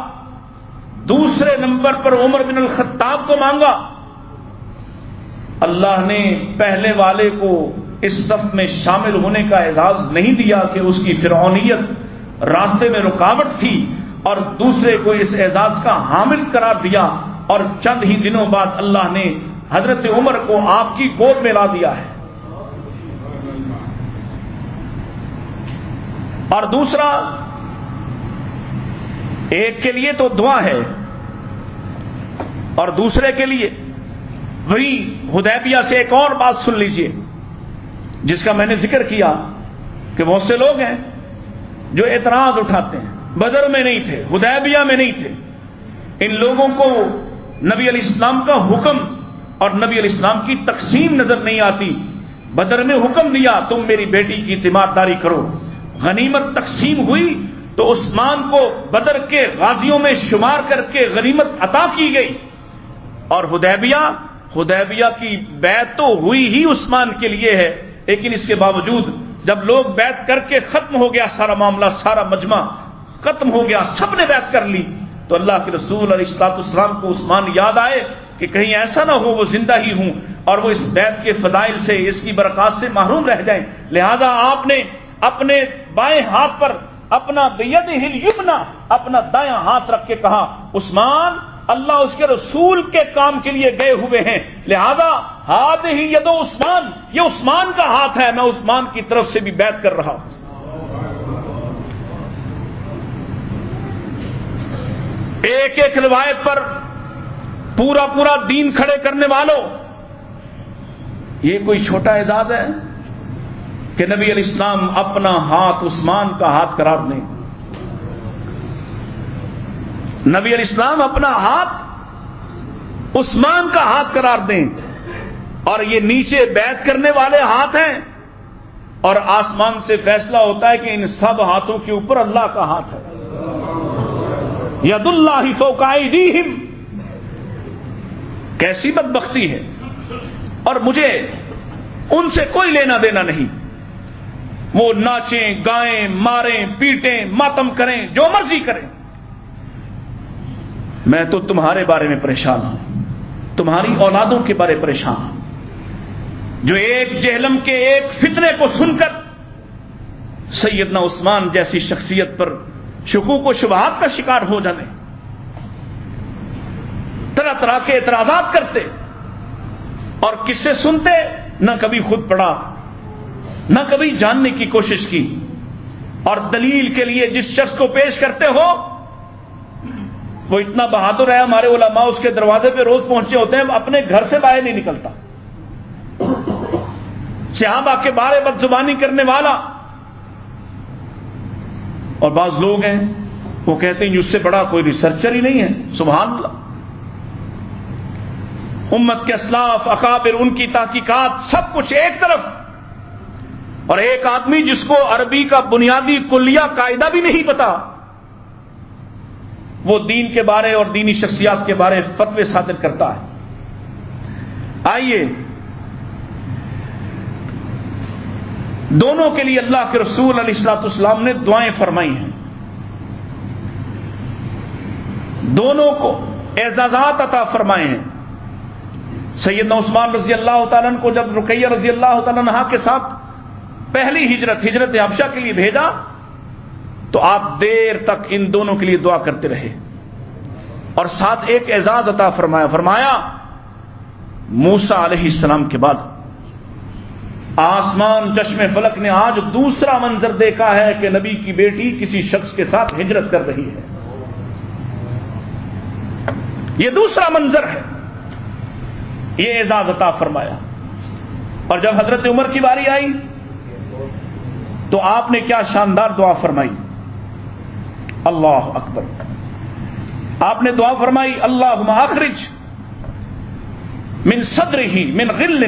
دوسرے نمبر پر عمر بن الخطاب کو مانگا. اللہ نے پہلے والے کو اس صف میں شامل ہونے کا اعزاز نہیں دیا کہ اس کی فرعونیت راستے میں رکاوٹ تھی, اور دوسرے کو اس اعزاز کا حامل قرار دیا, اور چند ہی دنوں بعد اللہ نے حضرت عمر کو آپ کی گود میں لا دیا ہے. اور دوسرا, ایک کے لیے تو دعا ہے اور دوسرے کے لیے وہی حدیبیہ سے ایک اور بات سن لیجئے جس کا میں نے ذکر کیا کہ بہت سے لوگ ہیں جو اعتراض اٹھاتے ہیں, بدر میں نہیں تھے, حدیبیہ میں نہیں تھے. ان لوگوں کو نبی علیہ السلام کا حکم اور نبی علیہ السلام کی تقسیم نظر نہیں آتی. بدر میں حکم دیا تم میری بیٹی کی تیمارداری کرو. غنیمت تقسیم ہوئی تو عثمان کو بدر کے غازیوں میں شمار کر کے غنیمت عطا کی گئی. اور حدیبیہ کی بیعت تو ہوئی ہی عثمان کے لیے ہے، لیکن اس کے باوجود جب لوگ بیعت کر کے ختم ہو گیا سارا معاملہ، سارا مجمع ختم ہو گیا، سب نے بیعت کر لی، تو اللہ کے رسول علیہ الصلوۃ والسلام کو عثمان یاد آئے کہ کہیں ایسا نہ ہو وہ زندہ ہی ہوں اور وہ اس بیعت کے فضائل سے، اس کی برکات سے محروم رہ جائیں. لہذا آپ نے اپنے بائیں ہاتھ پر اپنا بیدہ الیمنی، اپنا دایاں ہاتھ رکھ کے کہا عثمان اللہ اس کے رسول کے کام کے لیے گئے ہوئے ہیں، لہذا ہاتھ ہی ید عثمان، یہ عثمان کا ہاتھ ہے، میں عثمان کی طرف سے بھی بیعت کر رہا ہوں. ایک ایک روایت پر پورا دین کھڑے کرنے والوں، یہ کوئی چھوٹا اعزاز ہے کہ نبی علیہ السلام اپنا ہاتھ عثمان کا ہاتھ قرار دیں. نبی علیہ السلام اپنا ہاتھ عثمان کا ہاتھ قرار دیں، اور یہ نیچے بیعت کرنے والے ہاتھ ہیں، اور آسمان سے فیصلہ ہوتا ہے کہ ان سب ہاتھوں کے اوپر اللہ کا ہاتھ ہے. ید اللہ فوق ایدیہم. کیسی بدبختی ہے، اور مجھے ان سے کوئی لینا دینا نہیں. وہ ناچیں گائیں ماریں پیٹیں ماتم کریں جو مرضی کریں، میں تو تمہارے بارے میں پریشان ہوں، تمہاری اولادوں کے بارے پریشان ہوں، جو ایک جہلم کے ایک فتنے کو سن کر سیدنا عثمان جیسی شخصیت پر شکوک و شبہات کا شکار ہو جانے، طرح طرح کے اعتراضات کرتے اور قصے سنتے، نہ کبھی خود پڑھا نہ کبھی جاننے کی کوشش کی. اور دلیل کے لیے جس شخص کو پیش کرتے ہو وہ اتنا بہادر ہے، ہمارے علماء اس کے دروازے پہ روز پہنچے ہوتے ہیں، اپنے گھر سے باہر نہیں نکلتا. صحابہ کے بارے بد زبانی کرنے والا. اور بعض لوگ ہیں وہ کہتے ہیں اس سے بڑا کوئی ریسرچر ہی نہیں ہے. سبحان اللہ. امت کے اسلاف اکابر، ان کی تحقیقات سب کچھ ایک طرف، اور ایک آدمی جس کو عربی کا بنیادی کلیہ قاعدہ بھی نہیں پتا، وہ دین کے بارے اور دینی شخصیات کے بارے فتوے صادر کرتا ہے. آئیے دونوں کے لیے اللہ کے رسول علیہ الصلوۃ والسلام نے دعائیں فرمائی ہیں، دونوں کو اعزازات عطا فرمائے ہیں. سیدنا عثمان رضی اللہ تعالیٰ عنہ کو جب رقیہ رضی اللہ تعالیٰ عنہ کے ساتھ پہلی ہجرت حبشہ کے لیے بھیجا تو آپ دیر تک ان دونوں کے لیے دعا کرتے رہے، اور ساتھ ایک اعزاز عطا فرمایا موسیٰ علیہ السلام کے بعد آسمان چشم فلک نے آج دوسرا منظر دیکھا ہے کہ نبی کی بیٹی کسی شخص کے ساتھ ہجرت کر رہی ہے. یہ دوسرا منظر ہے، یہ اعزاز عطا فرمایا. اور جب حضرت عمر کی باری آئی تو آپ نے کیا شاندار دعا فرمائی. اللہ اکبر. آپ نے دعا فرمائی اللہم اخرج من صدرہ من غل،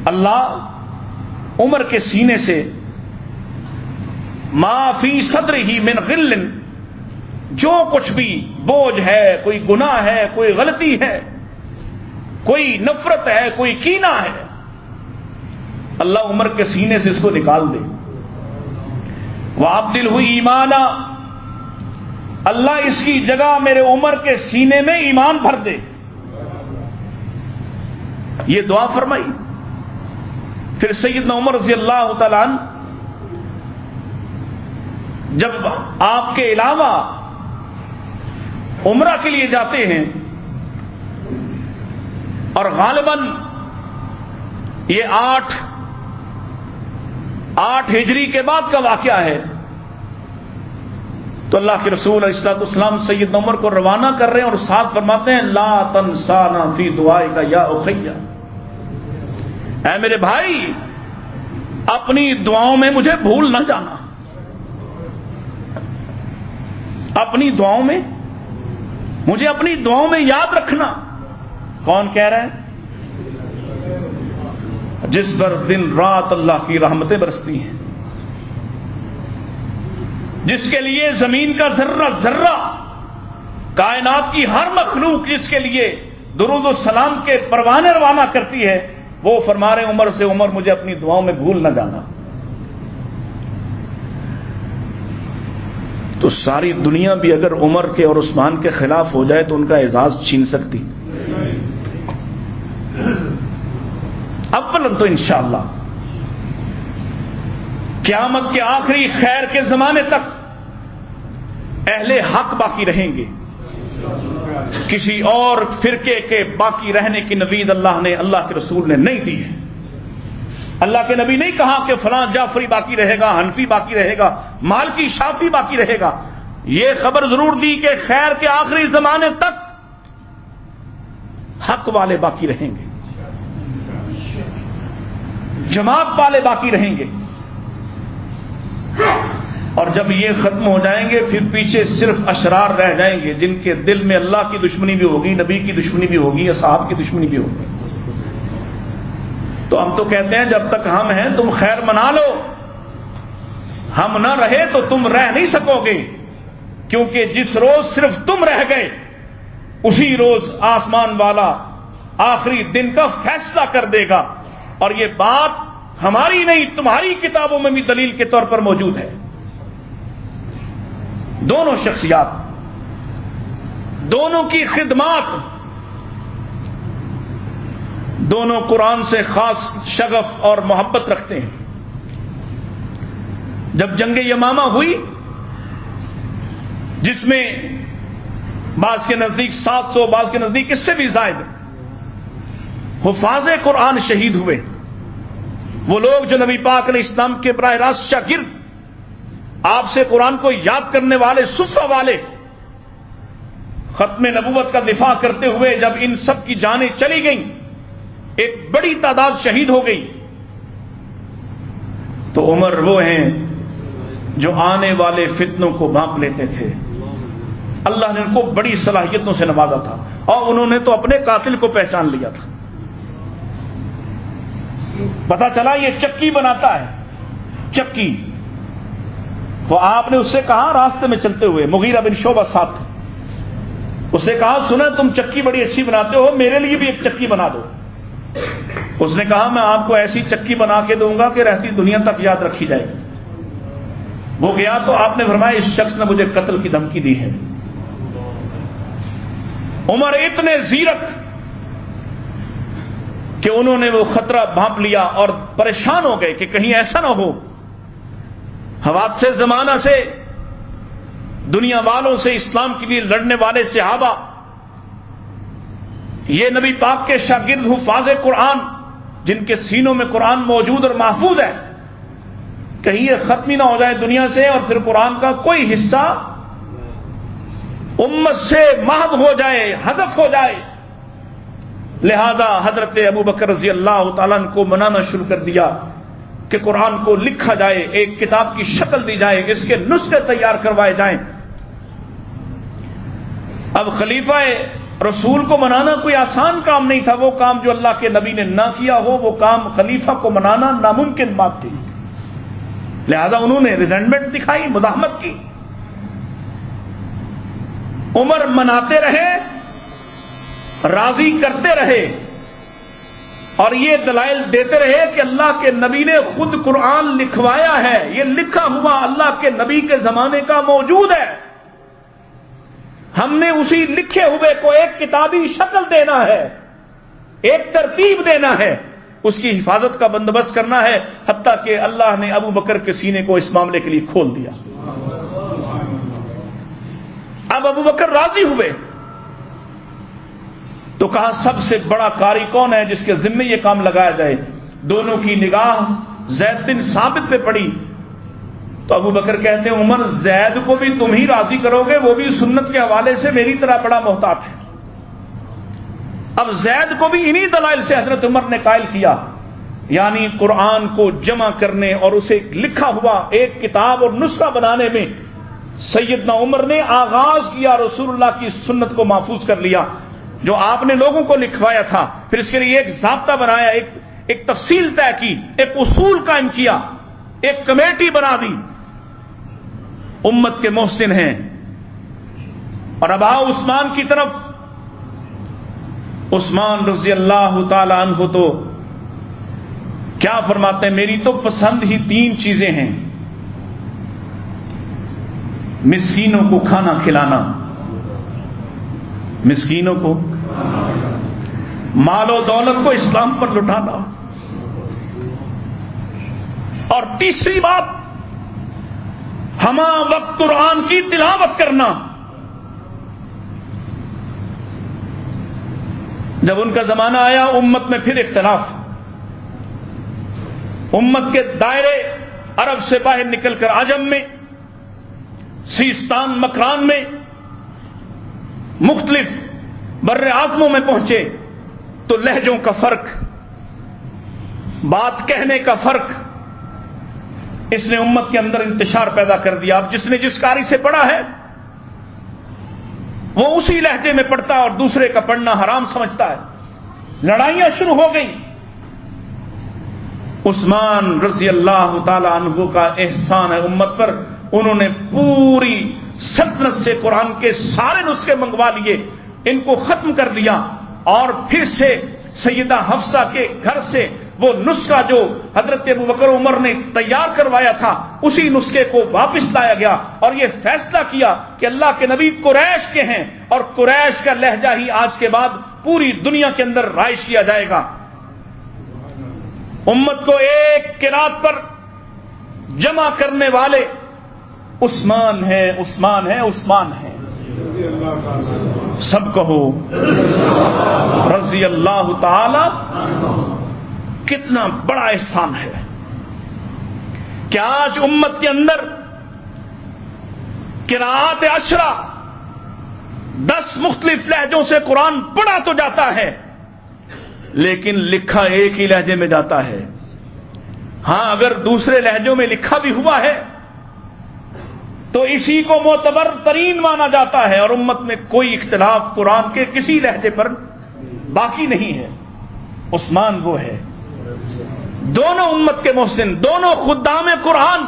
اللہ عمر کے سینے سے ما فی صدرہ من غل، جو کچھ بھی بوجھ ہے، کوئی گناہ ہے، کوئی غلطی ہے، کوئی نفرت ہے، کوئی کینہ ہے، اللہ عمر کے سینے سے اس کو نکال دے. وَأَبْدِلْهُ ایمانا، اللہ اس کی جگہ میرے عمر کے سینے میں ایمان بھر دے. یہ دعا فرمائی. پھر سیدنا عمر رضی اللہ تعالیٰ عنہ جب آپ کے علاوہ عمرہ کے لیے جاتے ہیں، اور غالباً یہ 8 ہجری کے بعد کا واقعہ ہے، تو اللہ کے رسول علیہ الصلوۃ والسلام سیدنا عمر کو روانہ کر رہے ہیں اور ساتھ فرماتے ہیں لا تنسانا فی دعائک یا اخی، اے میرے بھائی اپنی دعاؤں میں مجھے بھول نہ جانا، اپنی دعاؤں میں مجھے اپنی دعاؤں میں یاد رکھنا. کون کہہ رہا ہے؟ جس پر دن رات اللہ کی رحمتیں برستی ہیں، جس کے لیے زمین کا ذرہ ذرہ، کائنات کی ہر مخلوق جس کے لیے درود و سلام کے پروانے روانہ کرتی ہے، وہ فرما رہے عمر سے عمر مجھے اپنی دعاؤں میں بھول نہ جانا۔ تو ساری دنیا بھی اگر عمر کے اور عثمان کے خلاف ہو جائے تو ان کا اعزاز چھین سکتی؟ اولاً تو انشاءاللہ قیامت کے آخری خیر کے زمانے تک اہل حق باقی رہیں گے، کسی اور فرقے کے باقی رہنے کی نوید اللہ کے رسول نے نہیں دی ہے۔ اللہ کے نبی نہیں کہا کہ فلاں جعفری باقی رہے گا، حنفی باقی رہے گا، مالکی شافعی باقی رہے گا۔ یہ خبر ضرور دی کہ خیر کے آخری زمانے تک حق والے باقی رہیں گے، جماعت والے باقی رہیں گے، اور جب یہ ختم ہو جائیں گے پھر پیچھے صرف اشرار رہ جائیں گے، جن کے دل میں اللہ کی دشمنی بھی ہوگی، نبی کی دشمنی بھی ہوگی، اصحاب کی دشمنی بھی ہوگی۔ تو ہم تو کہتے ہیں جب تک ہم ہیں تم خیر منا لو، ہم نہ رہے تو تم رہ نہیں سکو گے، کیونکہ جس روز صرف تم رہ گئے اسی روز آسمان والا آخری دن کا فیصلہ کر دے گا، اور یہ بات ہماری نہیں تمہاری کتابوں میں بھی دلیل کے طور پر موجود ہے۔ دونوں شخصیات، دونوں کی خدمات، دونوں قرآن سے خاص شغف اور محبت رکھتے ہیں۔ جب جنگ یمامہ ہوئی جس میں بعض کے نزدیک 700، بعض کے نزدیک اس سے بھی زائد حفاظ قرآن شہید ہوئے، وہ لوگ جو نبی پاک علیہ السلام کے براہ راست شاگرد، آپ سے قرآن کو یاد کرنے والے، صفہ والے، ختم نبوت کا دفاع کرتے ہوئے جب ان سب کی جانیں چلی گئیں، ایک بڑی تعداد شہید ہو گئی، تو عمر وہ ہیں جو آنے والے فتنوں کو بھانپ لیتے تھے۔ اللہ نے ان کو بڑی صلاحیتوں سے نوازا تھا، اور انہوں نے تو اپنے قاتل کو پہچان لیا تھا۔ پتا چلا یہ چکی بناتا ہے، چکی، تو آپ نے اس سے کہا راستے میں چلتے ہوئے، مغیرہ بن شعبہ ساتھ تھے، اس سے کہا سنا تم چکی بڑی اچھی بناتے ہو، میرے لیے بھی ایک چکی بنا دو۔ اس نے کہا میں آپ کو ایسی چکی بنا کے دوں گا کہ رہتی دنیا تک یاد رکھی جائے گی۔ وہ گیا تو آپ نے فرمایا اس شخص نے مجھے قتل کی دھمکی دی ہے۔ عمر اتنے زیرک کہ انہوں نے وہ خطرہ بھانپ لیا اور پریشان ہو گئے کہ کہیں ایسا نہ ہو حوادث زمانہ سے، دنیا والوں سے، اسلام کے لیے لڑنے والے صحابہ، یہ نبی پاک کے شاگرد حفاظ قرآن جن کے سینوں میں قرآن موجود اور محفوظ ہے، کہیں یہ ختم نہ ہو جائے دنیا سے اور پھر قرآن کا کوئی حصہ امت سے محو ہو جائے، حذف ہو جائے۔ لہذا حضرت ابو بکر رضی اللہ تعالیٰ عنہ کو منانا شروع کر دیا کہ قرآن کو لکھا جائے، ایک کتاب کی شکل دی جائے، اس کے نسخے تیار کروائے جائیں۔ اب خلیفہ رسول کو منانا کوئی آسان کام نہیں تھا، وہ کام جو اللہ کے نبی نے نہ کیا ہو، وہ کام خلیفہ کو منانا ناممکن بات تھی۔ لہذا انہوں نے ریزنٹمنٹ دکھائی، مزاحمت کی۔ عمر مناتے رہے، راضی کرتے رہے، اور یہ دلائل دیتے رہے کہ اللہ کے نبی نے خود قرآن لکھوایا ہے، یہ لکھا ہوا اللہ کے نبی کے زمانے کا موجود ہے، ہم نے اسی لکھے ہوئے کو ایک کتابی شکل دینا ہے، ایک ترتیب دینا ہے، اس کی حفاظت کا بندوبست کرنا ہے، حتیٰ کہ اللہ نے ابو بکر کے سینے کو اس معاملے کے لیے کھول دیا۔ اب ابو بکر راضی ہوئے تو کہا سب سے بڑا قاری کون ہے جس کے ذمہ یہ کام لگایا جائے؟ دونوں کی نگاہ زید بن ثابت پہ پڑی تو ابو بکر کہتے ہیں عمر زید کو بھی تم ہی راضی کرو گے، وہ بھی سنت کے حوالے سے میری طرح بڑا محتاط ہے۔ اب زید کو بھی انہی دلائل سے حضرت عمر نے قائل کیا، یعنی قرآن کو جمع کرنے اور اسے لکھا ہوا ایک کتاب اور نسخہ بنانے میں سیدنا عمر نے آغاز کیا، رسول اللہ کی سنت کو محفوظ کر لیا۔ جو آپ نے لوگوں کو لکھوایا تھا، پھر اس کے لیے ایک ضابطہ بنایا، ایک تفصیل طے کی، ایک اصول قائم کیا، ایک کمیٹی بنا دی، امت کے محسن ہیں۔ اور اب آؤ عثمان کی طرف۔ عثمان رضی اللہ تعالی عنہ تو کیا فرماتے ہیں، میری تو پسند ہی 3 چیزیں ہیں: مسکینوں کو کھانا کھلانا، مسکینوں کو، مال و دولت کو اسلام پر لٹانا، اور تیسری بات ہمہ وقت قرآن کی تلاوت کرنا۔ جب ان کا زمانہ آیا، امت میں پھر اختلاف، امت کے دائرے عرب سے باہر نکل کر عجم میں، سیستان مکران میں، مختلف بر اعظموں میں پہنچے تو لہجوں کا فرق، بات کہنے کا فرق، اس نے امت کے اندر انتشار پیدا کر دیا۔ اب جس نے جس قاری سے پڑھا ہے وہ اسی لہجے میں پڑھتا ہے اور دوسرے کا پڑھنا حرام سمجھتا ہے، لڑائیاں شروع ہو گئیں۔ عثمان رضی اللہ تعالی عنہ کا احسان ہے امت پر، انہوں نے پوری سلطنت سے قرآن کے سارے نسخے منگوا لیے، ان کو ختم کر دیا، اور پھر سے سیدہ حفصہ کے گھر سے وہ نسخہ جو حضرت ابوبکر عمر نے تیار کروایا تھا اسی نسخے کو واپس لایا گیا، اور یہ فیصلہ کیا کہ اللہ کے نبی قریش کے ہیں اور قریش کا لہجہ ہی آج کے بعد پوری دنیا کے اندر رائج کیا جائے گا۔ امت کو ایک قرات پر جمع کرنے والے عثمان ہے، عثمان ہے، عثمان ہے۔ سب کہو رضی اللہ تعالی۔ کتنا بڑا احسان ہے کہ آج امت کے اندر قراءات 10 10 مختلف لہجوں سے قرآن پڑھا تو جاتا ہے، لیکن لکھا ایک ہی لہجے میں جاتا ہے۔ ہاں اگر دوسرے لہجوں میں لکھا بھی ہوا ہے تو اسی کو معتبر ترین مانا جاتا ہے، اور امت میں کوئی اختلاف قرآن کے کسی لہجے پر باقی نہیں ہے۔ عثمان وہ ہے، دونوں امت کے محسن، دونوں خدام قرآن،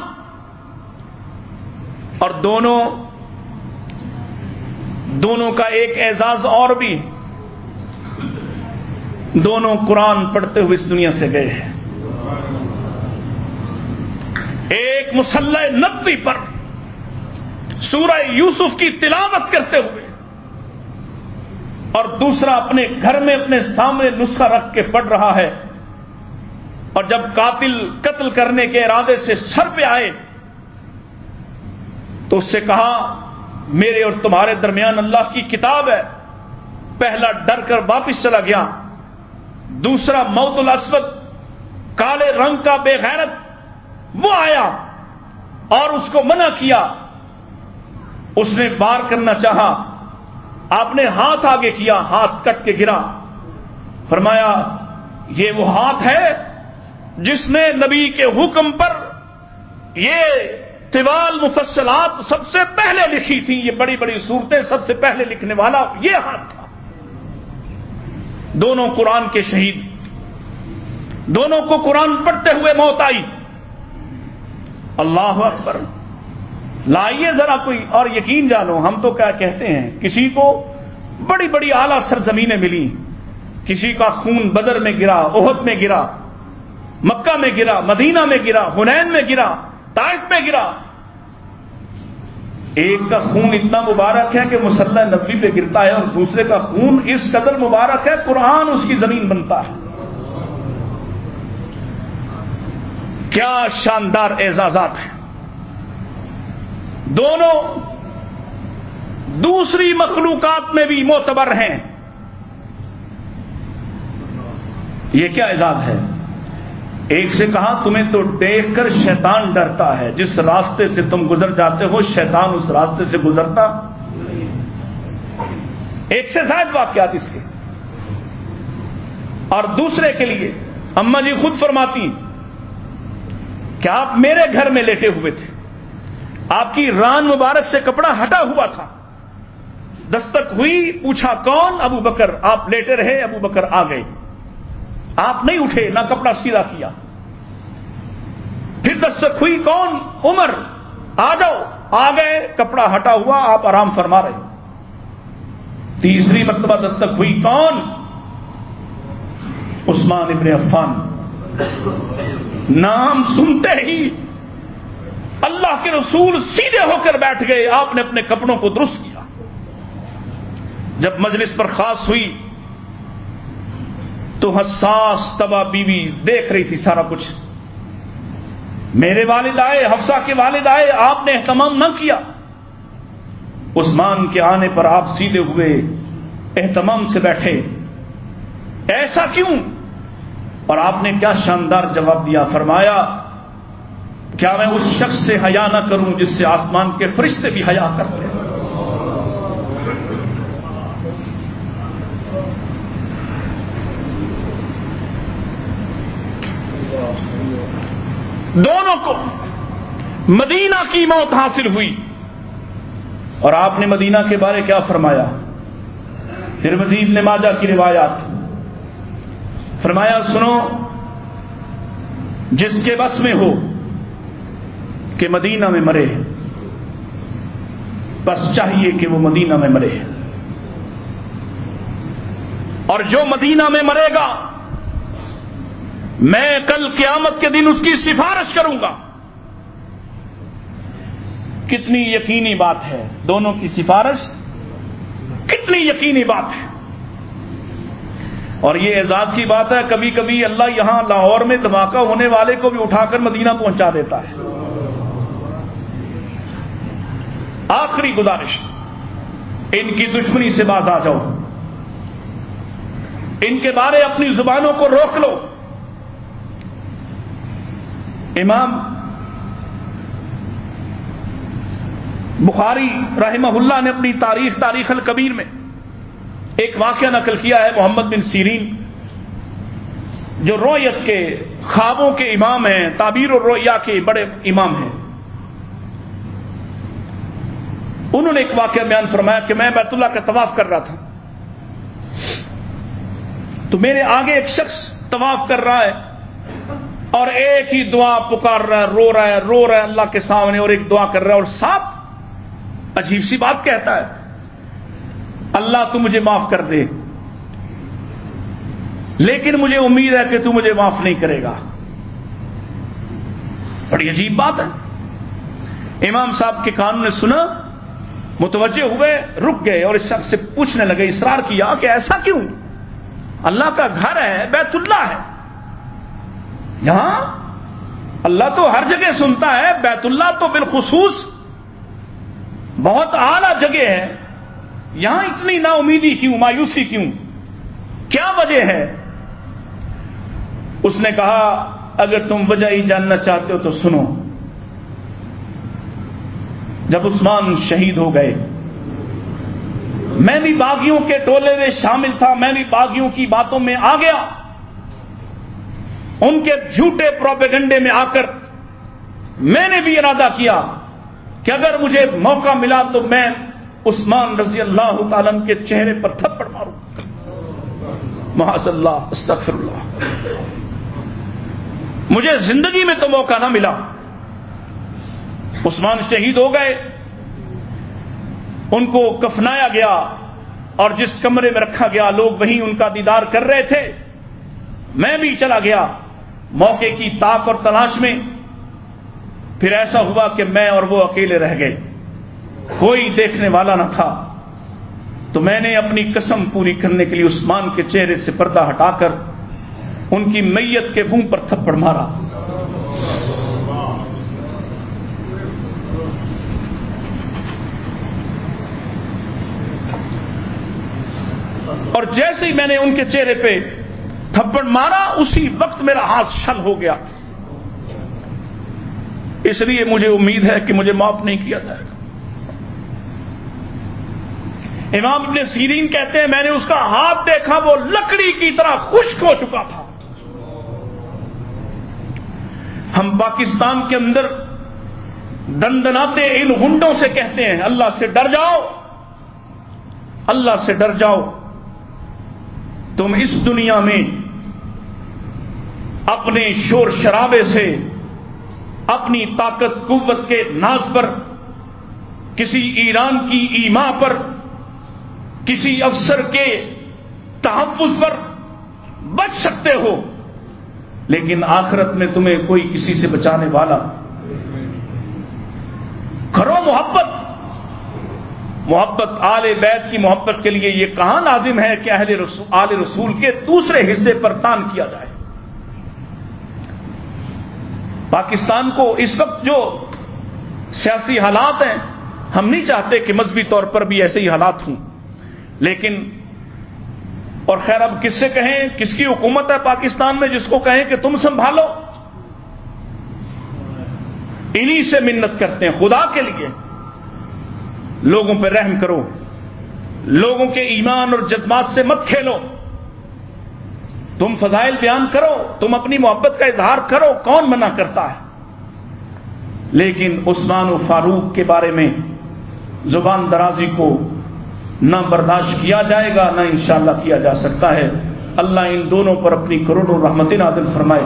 اور دونوں کا ایک اعزاز اور بھی، دونوں قرآن پڑھتے ہوئے اس دنیا سے گئے ہیں۔ ایک مصلی نبوی پر سورہ یوسف کی تلاوت کرتے ہوئے، اور دوسرا اپنے گھر میں اپنے سامنے نسخہ رکھ کے پڑھ رہا ہے، اور جب قاتل قتل کرنے کے ارادے سے سر پہ آئے تو اس سے کہا میرے اور تمہارے درمیان اللہ کی کتاب ہے۔ پہلا ڈر کر واپس چلا گیا، دوسرا موت الاسود کالے رنگ کا بے غیرت وہ آیا اور اس کو منع کیا، اس نے وار کرنا چاہا، آپ نے ہاتھ آگے کیا، ہاتھ کٹ کے گرا، فرمایا یہ وہ ہاتھ ہے جس نے نبی کے حکم پر یہ طوال مفصلات سب سے پہلے لکھی تھی، یہ بڑی بڑی صورتیں سب سے پہلے لکھنے والا یہ ہاتھ تھا۔ دونوں قرآن کے شہید، دونوں کو قرآن پڑھتے ہوئے موت آئی۔ اللہ اکبر۔ لائیے ذرا کوئی اور یقین جانو، ہم تو کیا کہتے ہیں، کسی کو بڑی بڑی اعلیٰ سرزمینیں ملی، کسی کا خون بدر میں گرا، احد میں گرا، مکہ میں گرا، مدینہ میں گرا، حنین میں گرا، طائف میں گرا۔ ایک کا خون اتنا مبارک ہے کہ مصلی نبوی پہ گرتا ہے، اور دوسرے کا خون اس قدر مبارک ہے قرآن اس کی زمین بنتا ہے۔ کیا شاندار اعزازات ہیں۔ دونوں دوسری مخلوقات میں بھی معتبر ہیں۔ یہ کیا اعزاز ہے۔ ایک سے کہا تمہیں تو دیکھ کر شیطان ڈرتا ہے، جس راستے سے تم گزر جاتے ہو شیطان اس راستے سے گزرتا۔ ایک سے زائد واقعات اس کے۔ اور دوسرے کے لیے اماں جی خود فرماتی کہ آپ میرے گھر میں لیٹے ہوئے تھے، آپ کی ران مبارک سے کپڑا ہٹا ہوا تھا، دستک ہوئی، پوچھا کون؟ ابو بکر۔ آپ لیٹے رہے، ابو بکر آ گئے، آپ نہیں اٹھے، نہ کپڑا سیدھا کیا۔ پھر دستک ہوئی، کون؟ عمر، آ جاؤ۔ آ گئے، کپڑا ہٹا ہوا، آپ آرام فرما رہے۔ تیسری مرتبہ دستک ہوئی، کون؟ عثمان ابن عفان۔ نام سنتے ہی اللہ کے رسول سیدھے ہو کر بیٹھ گئے، آپ نے اپنے کپڑوں کو درست کیا۔ جب مجلس پر خاص ہوئی تو حساس طبع بیوی دیکھ رہی تھی سارا کچھ۔ میرے والد آئے، حفصہ کے والد آئے، آپ نے اہتمام نہ کیا۔ عثمان کے آنے پر آپ سیدھے ہوئے، اہتمام سے بیٹھے، ایسا کیوں؟ اور آپ نے کیا شاندار جواب دیا، فرمایا کیا میں اس شخص سے حیا نہ کروں جس سے آسمان کے فرشتے بھی حیا کرتے ہیں؟ دونوں کو مدینہ کی موت حاصل ہوئی۔ اور آپ نے مدینہ کے بارے کیا فرمایا؟ ترمذی ابن ماجہ کی روایات، فرمایا سنو، جس کے بس میں ہو کہ مدینہ میں مرے، بس چاہیے کہ وہ مدینہ میں مرے، اور جو مدینہ میں مرے گا میں کل قیامت کے دن اس کی سفارش کروں گا۔ کتنی یقینی بات ہے، دونوں کی سفارش کتنی یقینی بات ہے۔ اور یہ اعزاز کی بات ہے، کبھی کبھی اللہ یہاں لاہور میں دھماکہ ہونے والے کو بھی اٹھا کر مدینہ پہنچا دیتا ہے۔ آخری گزارش، ان کی دشمنی سے باز آ جاؤ، ان کے بارے اپنی زبانوں کو روک لو۔ امام بخاری رحمہ اللہ نے اپنی تاریخ الکبیر میں ایک واقعہ نقل کیا ہے۔ محمد بن سیرین جو رؤیت کے، خوابوں کے امام ہیں، تعبیر و رؤیا کے بڑے امام ہیں، انہوں نے ایک واقعہ بیان فرمایا کہ میں بیت اللہ کا طواف کر رہا تھا، تو میرے آگے ایک شخص طواف کر رہا ہے اور ایک ہی دعا پکار رہا ہے، رو رہا ہے اللہ کے سامنے، اور ایک دعا کر رہا ہے، اور ساتھ عجیب سی بات کہتا ہے، اللہ تو مجھے معاف کر دے، لیکن مجھے امید ہے کہ تو مجھے معاف نہیں کرے گا۔ بڑی عجیب بات ہے۔ امام صاحب کے کانوں نے سنا، متوجہ ہوئے، رک گئے اور اس شخص سے پوچھنے لگے، اصرار کیا کہ ایسا کیوں؟ اللہ کا گھر ہے، بیت اللہ ہے، یہاں اللہ تو ہر جگہ سنتا ہے، بیت اللہ تو بالخصوص بہت اعلیٰ جگہ ہے، یہاں اتنی نا امیدی کیوں، مایوسی کیوں، کیا وجہ ہے؟ اس نے کہا اگر تم وجہ ہی جاننا چاہتے ہو تو سنو، جب عثمان شہید ہو گئے میں بھی باغیوں کے ٹولے میں شامل تھا، میں بھی باغیوں کی باتوں میں آ گیا، ان کے جھوٹے پروپیگنڈے میں آ کر میں نے بھی ارادہ کیا کہ اگر مجھے موقع ملا تو میں عثمان رضی اللہ تعالیٰ کے چہرے پر تھپڑ ماروں، معاذ اللہ، استغفر اللہ، مجھے زندگی میں تو موقع نہ ملا۔ عثمان شہید ہو گئے، ان کو کفنایا گیا اور جس کمرے میں رکھا گیا لوگ وہیں ان کا دیدار کر رہے تھے، میں بھی چلا گیا موقع کی تاک اور تلاش میں۔ پھر ایسا ہوا کہ میں اور وہ اکیلے رہ گئے، کوئی دیکھنے والا نہ تھا، تو میں نے اپنی قسم پوری کرنے کے لیے عثمان کے چہرے سے پردہ ہٹا کر ان کی میت کے منہ پر تھپڑ مارا۔ اور جیسے ہی میں نے ان کے چہرے پہ تھپڑ مارا اسی وقت میرا ہاتھ شل ہو گیا، اس لیے مجھے امید ہے کہ مجھے معاف نہیں کیا جائے گا۔ امام ابن سیرین کہتے ہیں میں نے اس کا ہاتھ دیکھا، وہ لکڑی کی طرح خشک ہو چکا تھا۔ ہم پاکستان کے اندر دندناتے ان ہنڈوں سے کہتے ہیں اللہ سے ڈر جاؤ، اللہ سے ڈر جاؤ. تم اس دنیا میں اپنے شور شرابے سے، اپنی طاقت قوت کے ناز پر، کسی ایران کی ایما پر، کسی افسر کے تحفظ پر بچ سکتے ہو، لیکن آخرت میں تمہیں کوئی کسی سے بچانے والا. کرو محبت. محبت آل بیت کی محبت کے لیے یہ کہاں لازم ہے کہ آل رسول کے دوسرے حصے پر تان کیا جائے. پاکستان کو اس وقت جو سیاسی حالات ہیں، ہم نہیں چاہتے کہ مذہبی طور پر بھی ایسے ہی حالات ہوں، لیکن اور خیر اب کس سے کہیں، کس کی حکومت ہے پاکستان میں جس کو کہیں کہ تم سنبھالو. انہی سے منت کرتے ہیں خدا کے لیے لوگوں پہ رحم کرو، لوگوں کے ایمان اور جذبات سے مت کھیلو. تم فضائل بیان کرو، تم اپنی محبت کا اظہار کرو، کون منع کرتا ہے، لیکن عثمان و فاروق کے بارے میں زبان درازی کو نہ برداشت کیا جائے گا، نہ انشاءاللہ کیا جا سکتا ہے. اللہ ان دونوں پر اپنی کروڑوں رحمتیں نازل فرمائے.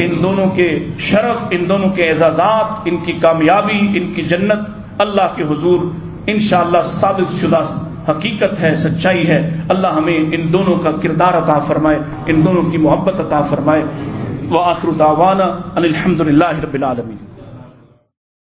ان دونوں کے شرف، ان دونوں کے اعزازات، ان کی کامیابی، ان کی جنت اللہ کے حضور انشاءاللہ ثابت شدہ حقیقت ہے، سچائی ہے. اللہ ہمیں ان دونوں کا کردار عطا فرمائے، ان دونوں کی محبت عطا فرمائے. وآخر دعوانا ان الحمد للہ رب العالمین.